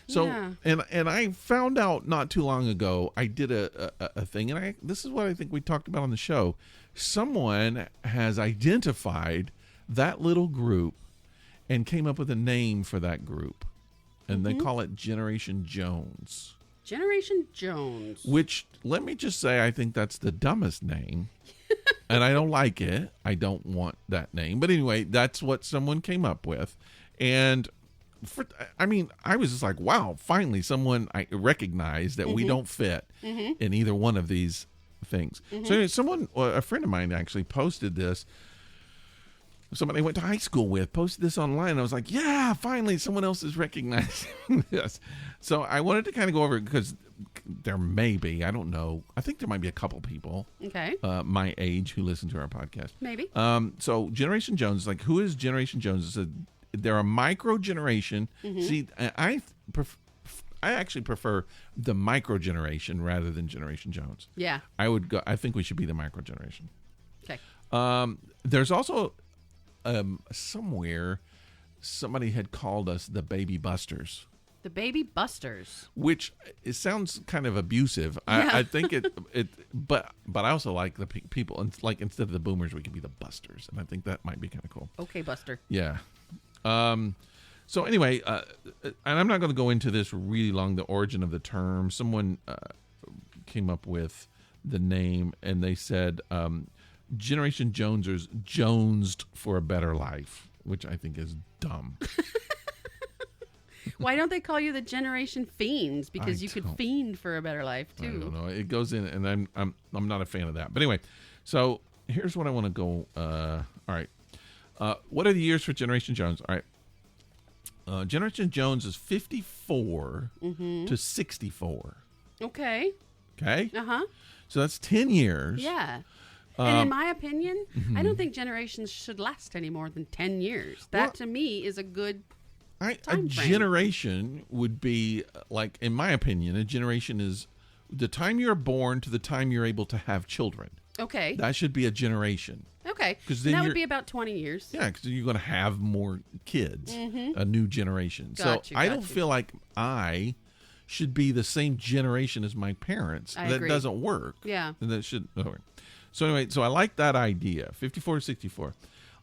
So, Yeah. and I found out not too long ago, I did a thing, and this is what I think we talked about on the show. Someone has identified that little group and came up with a name for that group, and they call it Generation Jones. Generation Jones. Which, let me just say, I think that's the dumbest name. And I don't like it. I don't want that name. But anyway, that's what someone came up with. And, I was just like, wow, finally someone I recognized that we don't fit in either one of these things. So anyway, a friend of mine actually posted this. Somebody I went to high school with posted this online. And I was like, yeah, finally someone else is recognizing this. So I wanted to kind of go over it because there may be, I don't know. I think there might be a couple people my age who listen to our podcast. Maybe. So Generation Jones, like, who is Generation Jones? They're a micro generation. See, I actually prefer the micro generation rather than Generation Jones. Yeah. I think we should be the micro generation. Okay. There's also somewhere somebody had called us the Baby Busters. The Baby Busters. Which it sounds kind of abusive. Yeah. I think but I also like the people, and like instead of the boomers, we could be the busters, and I think that might be kind of cool. Okay, Buster. Yeah. So anyway, and I'm not going to go into this really long, the origin of the term. Someone came up with the name, and they said Generation Jonesers jonesed for a better life, which I think is dumb. Why don't they call you the Generation Fiends? Because you could don't- fiend for a better life I too. don't know. It goes in, and I'm not a fan of that. But anyway, so here's what I want to go. All right. What are the years for Generation Jones? All right. Generation Jones is 54 to 64. Okay. Okay. Uh-huh. So that's 10 years. Yeah. And in my opinion, I don't think generations should last any more than 10 years. That, Well, to me, is a good... A time frame. generation would be, like, in my opinion, a generation is the time you're born to the time you're able to have children. Okay. That should be a generation. Okay. 'Cause And then that you're- would be about 20 years. Yeah, because you're going to have more kids, a new generation. Got you, I got don't you. feel like I should be the same generation as my parents. I that agree. doesn't work. Yeah. And that should. Okay. So anyway, so I like that idea, 54 to 64.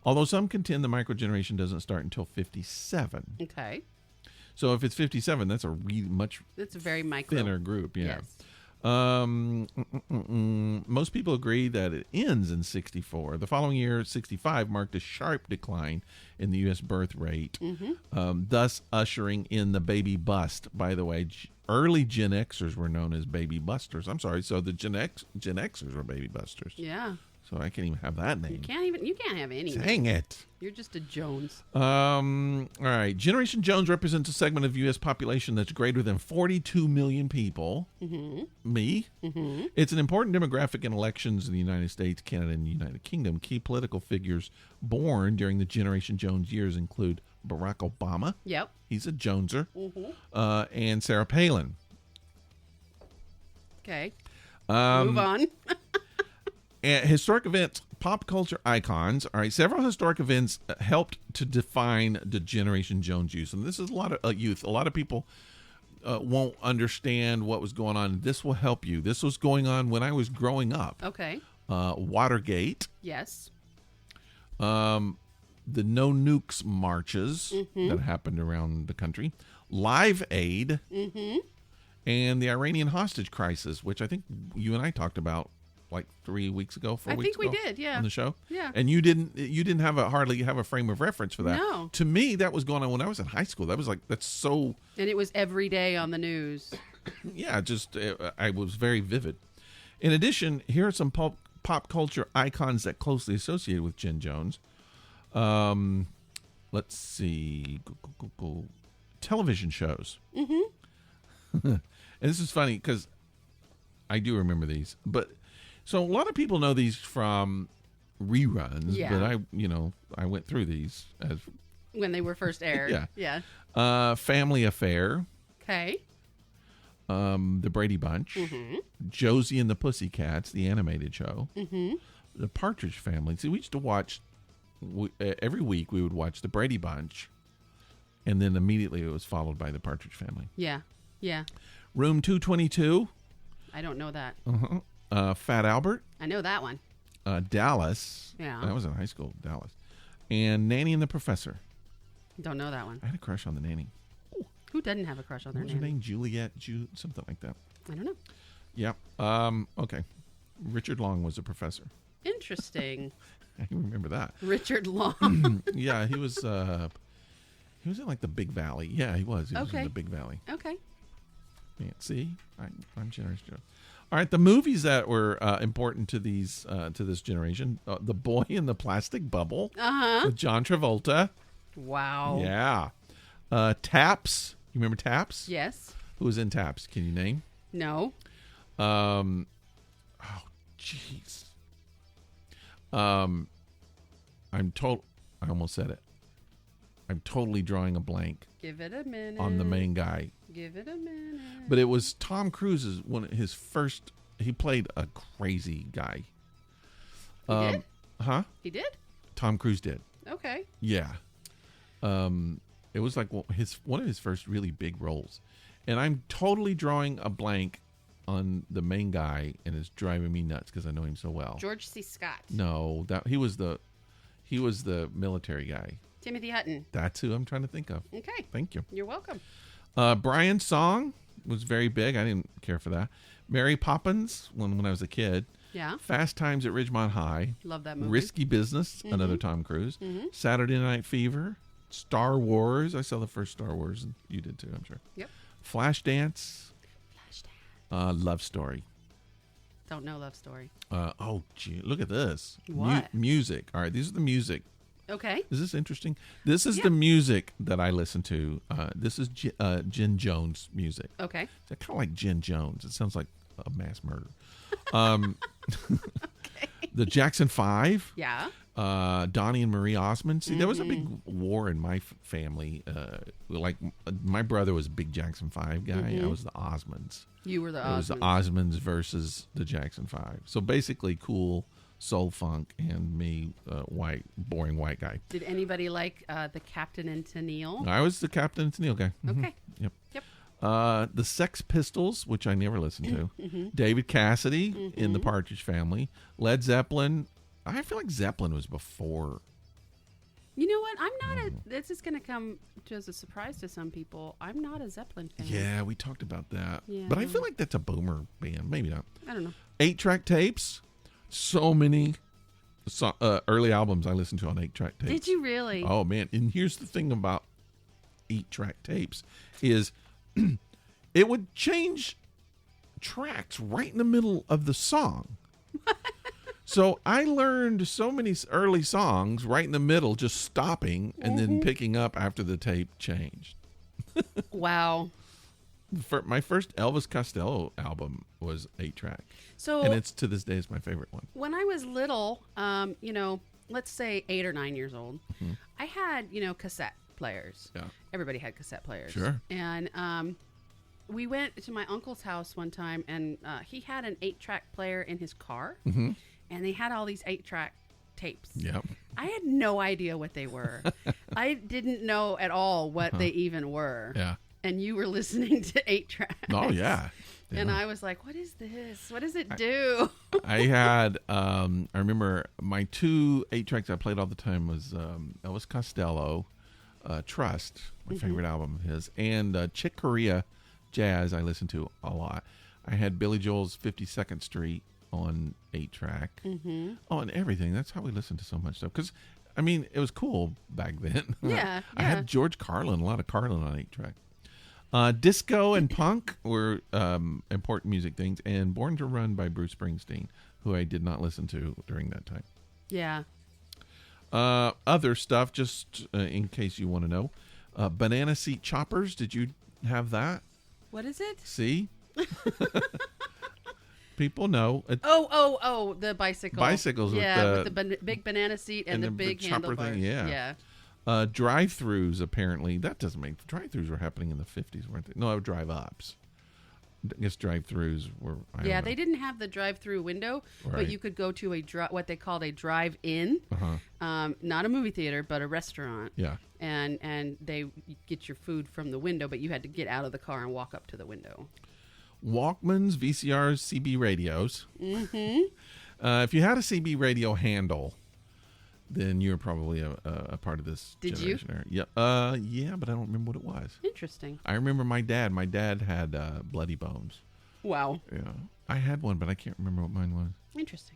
Although some contend the microgeneration doesn't start until 57. Okay. So if it's 57, that's a really much That's a very micro. thinner group. Yeah. Yes. Most people agree that it ends in 64. The following year, 65, marked a sharp decline in the U.S. birth rate, thus ushering in the baby bust. By the way, early Gen Xers were known as baby busters. I'm sorry. So the Gen Xers were baby busters. Yeah. So I can't even have that name. You can't have any. Dang it. You're just a Jones. All right. Generation Jones represents a segment of U.S. population that's greater than 42 million people. Me. It's an important demographic in elections in the United States, Canada, and the United Kingdom. Key political figures born during the Generation Jones years include Barack Obama. Yep. He's a Joneser. And Sarah Palin. Okay. Move on. And historic events, pop culture icons. All right, several historic events helped to define the Generation Jones youth, and this is a lot of youth. A lot of people won't understand what was going on. This will help you. This was going on when I was growing up. Okay. Watergate. Yes. The No Nukes marches that happened around the country. Live Aid. And the Iranian hostage crisis, which I think you and I talked about like 3 weeks ago, 4 weeks ago. I think we did, yeah. On the show. Yeah. And you didn't hardly have a frame of reference for that. No. To me, that was going on when I was in high school. That's so, And it was every day on the news. yeah, just, I was very vivid. In addition, here are some pop culture icons that closely associated with Jen Jones. Let's see. Go. Television shows. And this is funny because I do remember these, but so a lot of people know these from reruns, Yeah. but I went through these as When they were first aired. Yeah. Yeah. Family Affair, Okay. The Brady Bunch, Josie and the Pussycats, the animated show, the Partridge Family. See, we used to watch every week. We would watch the Brady Bunch, and then immediately it was followed by the Partridge Family. Yeah. Yeah. Room 222, I don't know that. Fat Albert, I know that one. Dallas. Yeah. That was in high school, Dallas. And Nanny and the Professor. Don't know that one. I had a crush on the nanny. Who doesn't have a crush on their What was her name? name? Juliet, something like that. I don't know. Yeah. Okay. Richard Long was the professor. Interesting. I remember that. Richard Long. Yeah, he was in like the Big Valley. Yeah, he was. He was in Okay. the Big Valley. Okay. Yeah, see, I'm generous, Joe. All right, the movies that were important to these to this generation: The Boy in the Plastic Bubble with John Travolta. Wow. Yeah. Taps. You remember Taps? Yes. Who was in Taps? Can you name? No. Oh, jeez. I almost said it. I'm totally drawing a blank Give it a minute. on the main guy. Give it a minute. But it was Tom Cruise's his first. He played a crazy guy. He did? Huh? He did? Tom Cruise did. Okay. Yeah. It was like one of his first really big roles, and I'm totally drawing a blank on the main guy, and it's driving me nuts because I know him so well. George C. Scott. No, he was the military guy. Timothy Hutton. That's who I'm trying to think of. Okay. Thank you. You're welcome. Brian's Song was very big. I didn't care for that. Mary Poppins when I was a kid. Yeah. Fast Times at Ridgemont High. Love that movie. Risky Business, another Tom Cruise. Saturday Night Fever, Star Wars. I saw the first Star Wars, and you did too, I'm sure. Yep. Flashdance. Love Story. Don't know Love Story. Gee, look at this. What? Music. All right, these are the music. Okay. Is this interesting? This is the music that I listen to. This is Jen Jones music. Okay. It's kind of like Jen Jones. It sounds like a mass murder. Okay. The Jackson 5. Yeah. Donnie and Marie Osmond. See, there was a big war in my family. Like my brother was a big Jackson 5 guy. I was the Osmonds. You were the Osmonds. It was the Osmonds versus the Jackson 5. So basically, cool soul funk and me, boring white guy. Did anybody like the Captain and Tennille? I was the Captain and Tennille guy. Okay. Yep. The Sex Pistols, which I never listened to. David Cassidy in the Partridge Family. Led Zeppelin. I feel like Zeppelin was before. You know what? I'm not this is going to come as a surprise to some people. I'm not a Zeppelin fan. Yeah, we talked about that. Yeah. But I feel like that's a boomer band. Maybe not. I don't know. 8-track tapes. So many early albums I listened to on 8-track tapes. Did you really? Oh, man. And here's the thing about 8-track tapes is it would change tracks right in the middle of the song. So I learned so many early songs right in the middle, just stopping and then picking up after the tape changed. Wow. My first Elvis Costello album was 8-track. So, and it's to this day is my favorite one. When I was little, let's say 8 or 9 years old, I had, cassette players. Yeah. Everybody had cassette players. Sure. And we went to my uncle's house one time, and he had an 8-track player in his car. And they had all these 8-track tapes. Yep. I had no idea what they were. I didn't know at all what they even were. Yeah. And you were listening to 8-tracks. Oh, yeah. And I was like, what is this? What does it do? I had, I remember my 2 8-tracks I played all the time was Elvis Costello, Trust, my favorite album of his, and Chick Corea Jazz I listened to a lot. I had Billy Joel's 52nd Street on 8-track. On everything. That's how we listened to so much stuff. Because, I mean, it was cool back then. Yeah. I had George Carlin, a lot of Carlin on 8-track. Disco and punk were important music things, and Born to Run by Bruce Springsteen, who I did not listen to during that time. Yeah. Other stuff, just in case you want to know. Banana Seat Choppers, did you have that? What is it? See? People know. The bicycle. Bicycles with the big banana seat and the big chopper handlebars. thing, yeah. Drive-thrus, apparently. That doesn't make... Drive-thrus were happening in the 50s, weren't they? No, drive-ups. I guess drive-thrus were... They didn't have the drive-through window, but you could go to what they called a drive-in. Not a movie theater, but a restaurant. Yeah. And they get your food from the window, but you had to get out of the car and walk up to the window. Walkmans, VCRs, CB radios. If you had a CB radio handle, then you're probably a part of this generation. Did you? Yeah. Yeah, but I don't remember what it was. Interesting. I remember my dad. My dad had Bloody Bones. Wow. Yeah. I had one, but I can't remember what mine was. Interesting.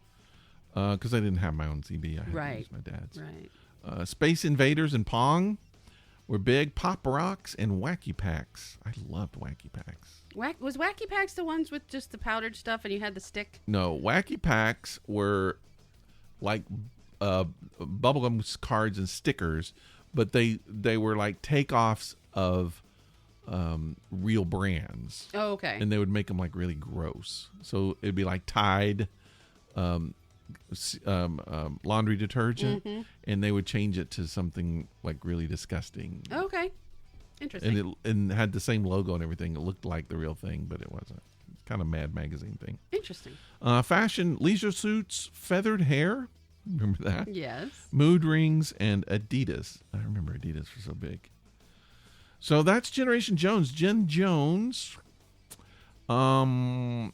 Because I didn't have my own CB. I had to use my dad's. Right. Space Invaders and Pong were big. Pop Rocks and Wacky Packs. I loved Wacky Packs. Was Wacky Packs the ones with just the powdered stuff and you had the stick? No, Wacky Packs were like bubblegum cards and stickers, but they were like takeoffs of real brands. Oh, okay. And they would make them like really gross. So it'd be like Tide laundry detergent, and they would change it to something like really disgusting. Okay. Interesting. And it had the same logo and everything. It looked like the real thing, but it wasn't. It's kind of Mad Magazine thing. Interesting. Fashion, leisure suits, feathered hair. Remember that? Yes. Mood rings and Adidas. I remember Adidas was so big. So that's Generation Jones. Jen Jones, 54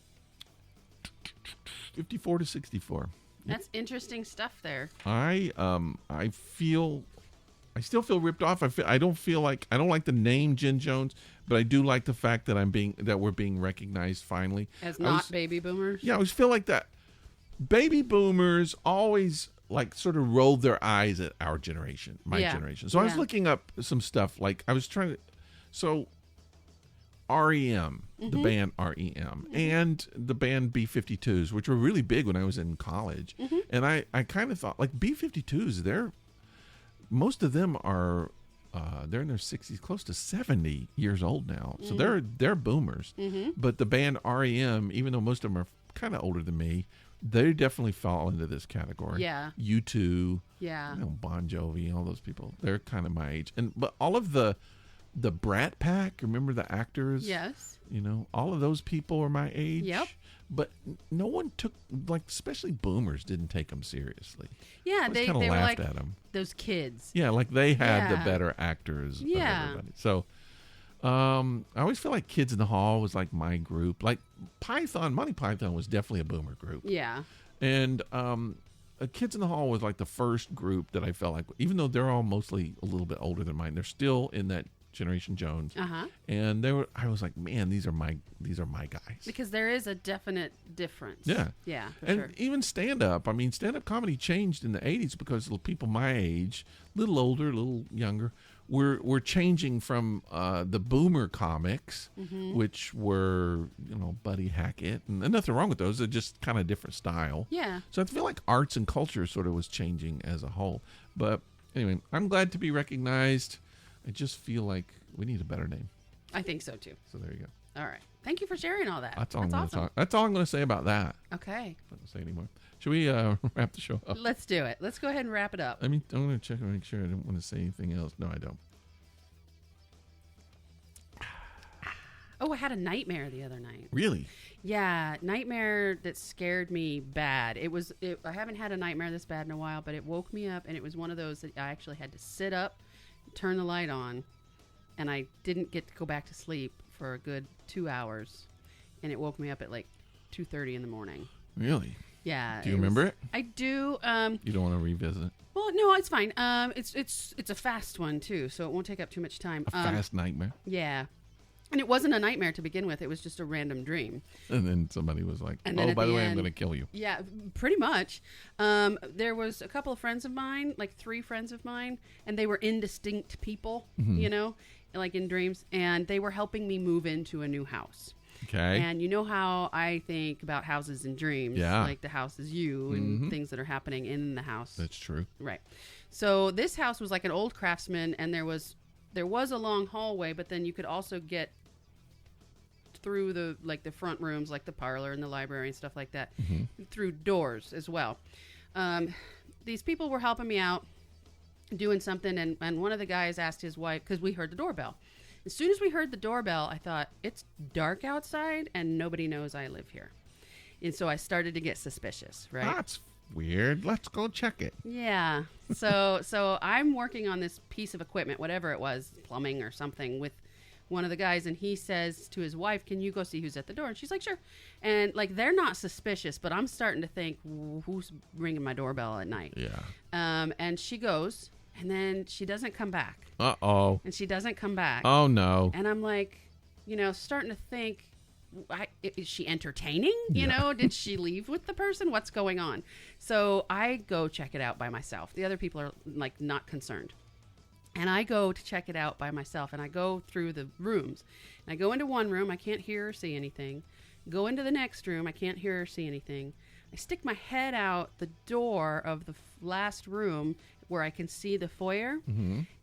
to 64. That's interesting stuff there. I still feel ripped off. I don't like the name Jen Jones, but I do like the fact that we're being recognized finally as not baby boomers. Yeah, I always feel like that. Baby boomers always like sort of rolled their eyes at our generation, my generation. So I was looking up some stuff. Like I was trying to, so REM, the band REM, and the band B-52s, which were really big when I was in college. And I kind of thought, like, B-52s, most of them are, they're in their 60s, close to 70 years old now. So they're boomers. But the band REM, even though most of them are kind of older than me, they definitely fall into this category. Yeah. U2, Yeah. Bon Jovi, all those people, they're kind of my age. But all of the Brat Pack, remember the actors? Yes. All of those people are my age. Yep. But no one took, like, especially boomers didn't take them seriously. Yeah, they kind of were laughed like at them. those kids. Yeah, like they had the Yeah. better actors. Of everybody. So I always feel like Kids in the Hall was like my group. Like Monty Python was definitely a boomer group. Yeah. And Kids in the Hall was like the first group that I felt like, even though they're all mostly a little bit older than mine, they're still in that Generation Jones. And I was like, man, these are my guys. Because there is a definite difference. Yeah. Yeah, for and sure. even stand-up. I mean, stand-up comedy changed in the 80s because people my age, a little older, a little younger, were changing from the boomer comics, which were, Buddy Hackett. And nothing wrong with those. They're just kind of different style. Yeah. So I feel like arts and culture sort of was changing as a whole. But anyway, I'm glad to be recognized. I just feel like we need a better name. I think so, too. So there you go. All right. Thank you for sharing all that. That's all awesome. That's all I'm going to say about that. Okay. I don't say anymore. Should we wrap the show up? Let's do it. Let's go ahead and wrap it up. I'm going to check and make sure I don't want to say anything else. No, I don't. Oh, I had a nightmare the other night. Really? Yeah, nightmare that scared me bad. I haven't had a nightmare this bad in a while, but it woke me up, and it was one of those that I actually had to sit up, turn the light on, and I didn't get to go back to sleep for a good 2 hours, and it woke me up at like 2:30 in the morning. Really? Yeah. Do you remember it? I do. You don't want to revisit? Well, no, it's fine. It's a fast one too, so it won't take up too much time. A fast nightmare? Yeah. And it wasn't a nightmare to begin with. It was just a random dream. And then somebody was like, And then by the way, end, I'm going to kill you. Yeah, pretty much. There was a couple of friends of mine, like 3 friends of mine, and they were indistinct people, like in dreams, and they were helping me move into a new house. Okay. And you know how I think about houses and dreams. Yeah. Like the house is you and things that are happening in the house. That's true. Right. So this house was like an old Craftsman, and there was a long hallway, but then you could also get through the front rooms, like the parlor and the library and stuff like that, through doors as well. These people were helping me out doing something, and one of the guys asked his wife, because we heard the doorbell. As soon as we heard the doorbell, I thought, it's dark outside and nobody knows I live here. And so I started to get suspicious, right? That's weird. Let's go check it. Yeah. So I'm working on this piece of equipment, whatever it was, plumbing or something, with one of the guys, and he says to his wife, can you go see who's at the door? And she's like, sure. And they're not suspicious, but I'm starting to think, who's ringing my doorbell at night? Yeah. And she goes, and then she doesn't come back. Uh-oh. And she doesn't come back. Oh, no. And I'm like, starting to think, is she entertaining? Did she leave with the person? What's going on? So I go check it out by myself. The other people are not concerned. And I go to check it out by myself, and I go through the rooms. And I go into one room, I can't hear or see anything. Go into the next room, I can't hear or see anything. I stick my head out the door of the last room where I can see the foyer,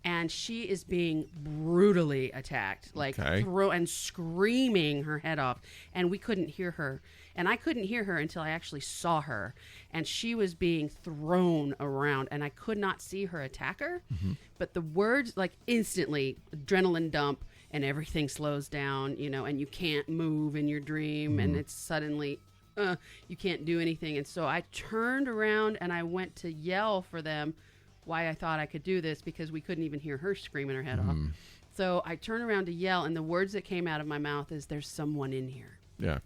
and she is being brutally attacked, and screaming her head off, and we couldn't hear her. And I couldn't hear her until I actually saw her, and she was being thrown around, and I could not see her attacker. But the words, instantly, adrenaline dump, and everything slows down, and you can't move in your dream, and it's suddenly, you can't do anything. And so I turned around, and I went to yell for them why I thought I could do this, because we couldn't even hear her screaming her head off. So I turned around to yell, and the words that came out of my mouth is, there's someone in here. Yeah.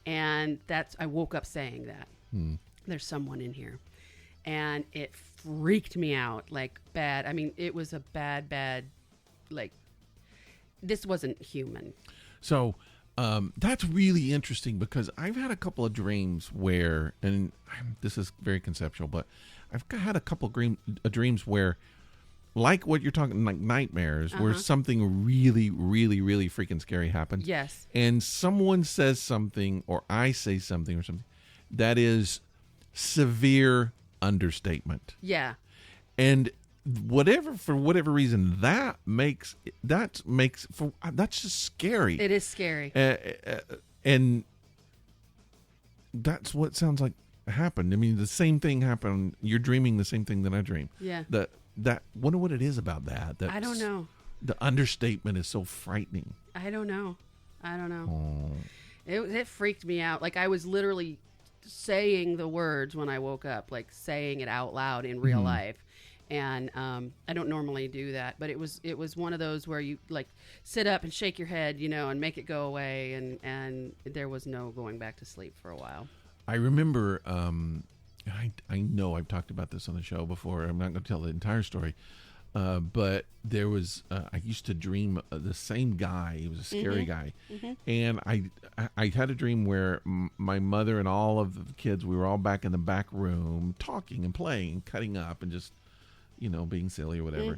And I woke up saying that. There's someone in here. And it freaked me out, bad. I mean, it was a bad, this wasn't human. So That's really interesting because I've had a couple of dreams where, and this is very conceptual, but I've had a couple of dreams where, like what you're talking, like nightmares, where something really, really, really freaking scary happens. Yes. And someone says something, or I say something, or something that is severe understatement. Yeah. And for whatever reason, that's just scary. It is scary. And that's what sounds like happened. I mean, the same thing happened. You're dreaming the same thing that I dream. Yeah. Wonder what it is about that. I don't know. The understatement is so frightening. I don't know. Oh. It freaked me out. Like I was literally saying the words when I woke up, like saying it out loud in real life. And I don't normally do that, but it was one of those where you like sit up and shake your head, and make it go away, and there was no going back to sleep for a while. I remember, I know I've talked about this on the show before. I'm not going to tell the entire story, but there was I used to dream the same guy. He was a scary guy, and I had a dream where my mother and all of the kids, we were all back in the back room talking and playing and cutting up and just being silly or whatever.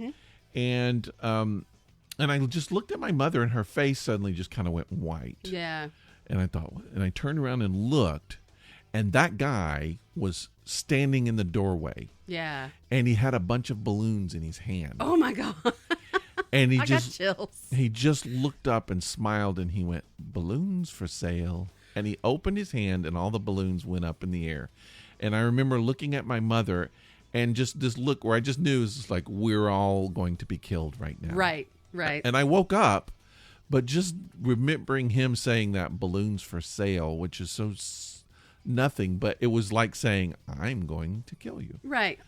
And I just looked at my mother and her face suddenly just kind of went white. Yeah. And I thought, and I turned around and looked, and that guy was standing in the doorway. Yeah. And he had a bunch of balloons in his hand. Oh my God. And he got chills. He just looked up and smiled and he went, "Balloons for sale." And he opened his hand and all the balloons went up in the air. And I remember looking at my mother and just this look where I just knew it was like, we're all going to be killed right now. Right. And I woke up, but just remembering him saying that, balloons for sale, which is so nothing, but it was like saying, I'm going to kill you. Right.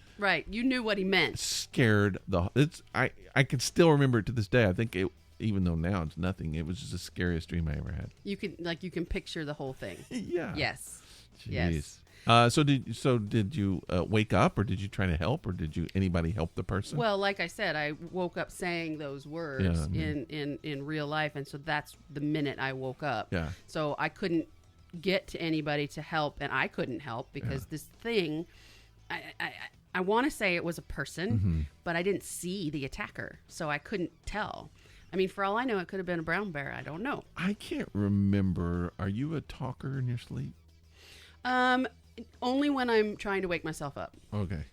You knew what he meant. Scared I can still remember it to this day. I think even though now it's nothing, it was just the scariest dream I ever had. You can picture the whole thing. Yeah. Yes. Jeez. Yes. So did you wake up, or did you try to help, or did anybody help the person? Well, like I said, I woke up saying those words in real life, and so that's the minute I woke up. Yeah. So I couldn't get to anybody to help, and I couldn't help because this thing, I want to say it was a person, but I didn't see the attacker, so I couldn't tell. I mean, for all I know, it could have been a brown bear. I don't know. I can't remember. Are you a talker in your sleep? Only when I'm trying to wake myself up. Okay.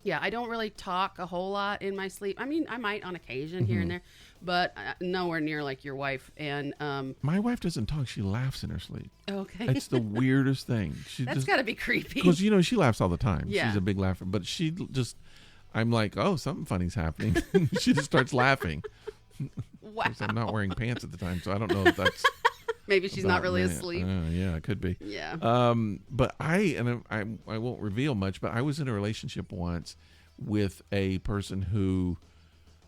Yeah, I don't really talk a whole lot in my sleep. I mean, I might on occasion here and there, but nowhere near like your wife. And my wife doesn't talk; she laughs in her sleep. Okay, it's the weirdest thing. That's got to be creepy. Because she laughs all the time. Yeah. She's a big laugher, but I'm like, oh, something funny's happening. She just starts laughing. Wow. I'm not wearing pants at the time, so I don't know if that's. Maybe she's not really asleep. Yeah, it could be. Yeah. But I won't reveal much, but I was in a relationship once with a person who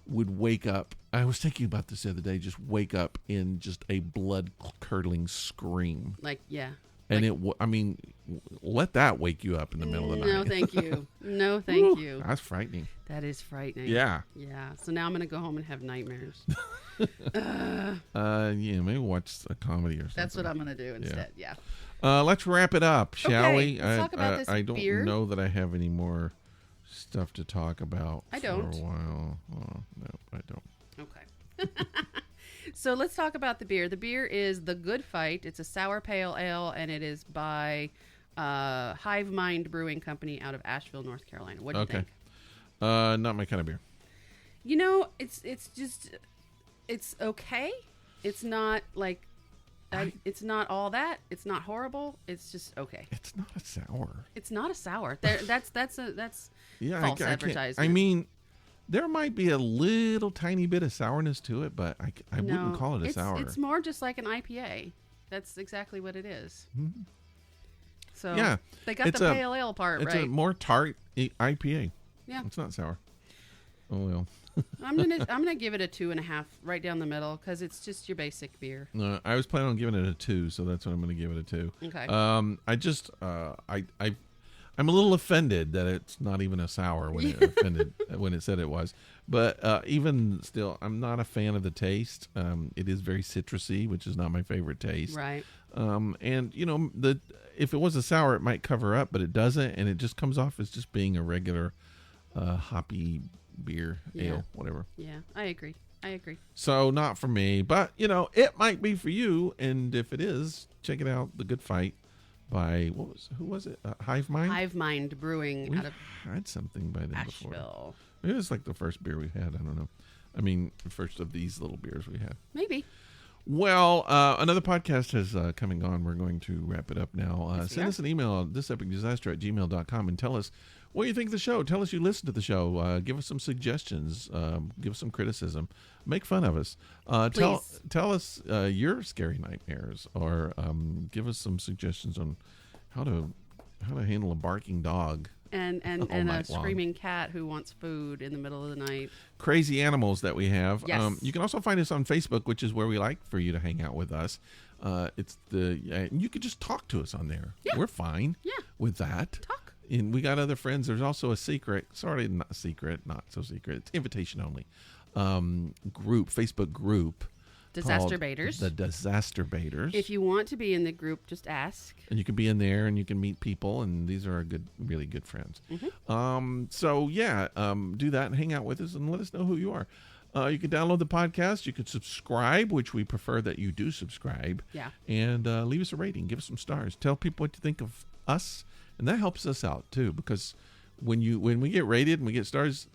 would wake up. I was thinking about this the other day, just wake up in just a blood-curdling scream. Like, yeah. And let that wake you up in the middle of the night. No, thank you. No, thank you. That's frightening. That is frightening. Yeah. Yeah. So now I'm going to go home and have nightmares. Maybe watch a comedy or something. That's what I'm going to do instead. Yeah. Let's wrap it up, shall we? Let's talk about this I don't beer. know that I have any more stuff to talk about I don't. for a while. No, I don't. Okay. So let's talk about the beer. The beer is The Good Fight. It's a sour pale ale, and it is by Hivemind Brewing Company out of Asheville, North Carolina. What do you think? Not my kind of beer. It's okay. It's not like it's not all that. It's not horrible. It's just okay. It's not a sour. It's not a sour. That's false advertising. I mean, there might be a little tiny bit of sourness to it, but I wouldn't call it a sour. It's more just like an IPA. That's exactly what it is. Mm-hmm. So yeah, they got the pale ale part it's right. It's a more tart IPA. Yeah, it's not sour. Oh well. I'm gonna give it a 2.5 right down the middle because it's just your basic beer. No, I was planning on giving it a 2, so that's what I'm going to give it a 2. Okay. I'm a little offended that it's not even a sour when it said it was. But even still, I'm not a fan of the taste. It is very citrusy, which is not my favorite taste. Right. And if it was a sour, it might cover up, but it doesn't, and it just comes off as just being a regular hoppy beer, ale, whatever. Yeah, I agree. So not for me, but it might be for you. And if it is, check it out. The Good Fight by who was it? Hivemind. Hivemind Brewing. We've out of had something by them Asheville. before. It was like the first beer we had. I don't know. I mean, the first of these little beers we had. Maybe. Well, another podcast has come and gone. We're going to wrap it up now. Send us an email at thisepicdisaster@gmail.com and tell us what you think of the show. Tell us you listen to the show. Give us some suggestions. Give us some criticism. Make fun of us. Tell us your scary nightmares, or give us some suggestions on how to handle a barking dog. And a screaming cat who wants food in the middle of the night. Crazy animals that we have. Yes. You can also find us on Facebook, which is where we like for you to hang out with us. You could just talk to us on there. Yeah. We're fine with that. Talk. And we got other friends. There's also a secret, sort of not secret, not so secret. It's invitation only. Facebook group. Disaster Baiters. The Disaster Baiters. If you want to be in the group, just ask. And you can be in there and you can meet people, and these are really good friends. Mm-hmm. Do that and hang out with us and let us know who you are. You can download the podcast. You can subscribe, which we prefer that you do subscribe. Yeah. And leave us a rating. Give us some stars. Tell people what you think of us, and that helps us out too, because when we get rated and we get stars,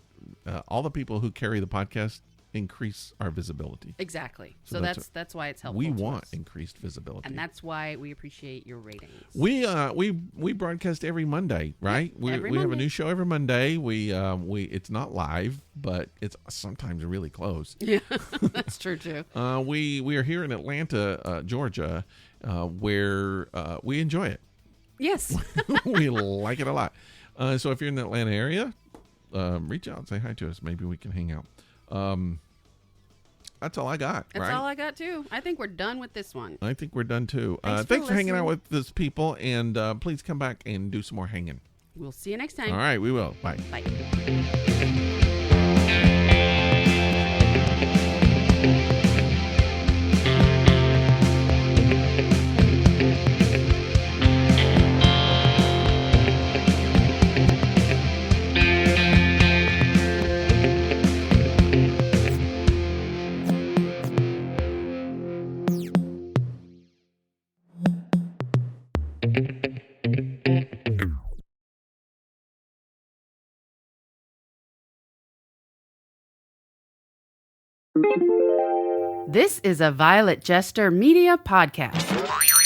all the people who carry the podcast increase our visibility. Exactly. So that's why it's helpful. We to want us. Increased visibility, and that's why we appreciate your ratings. We broadcast every Monday, right? We have a new show every Monday. We it's not live, but it's sometimes really close. Yeah, that's true too. We are here in Atlanta, Georgia, where we enjoy it. Yes, we like it a lot. So if you're in the Atlanta area, reach out and say hi to us. Maybe we can hang out. That's all I got. That's all I got too. I think we're done with this one. I think we're done too. Thanks for hanging out with us people, and please come back and do some more hanging. We'll see you next time. All right, we will. Bye. Bye. This is a Violet Jester Media podcast.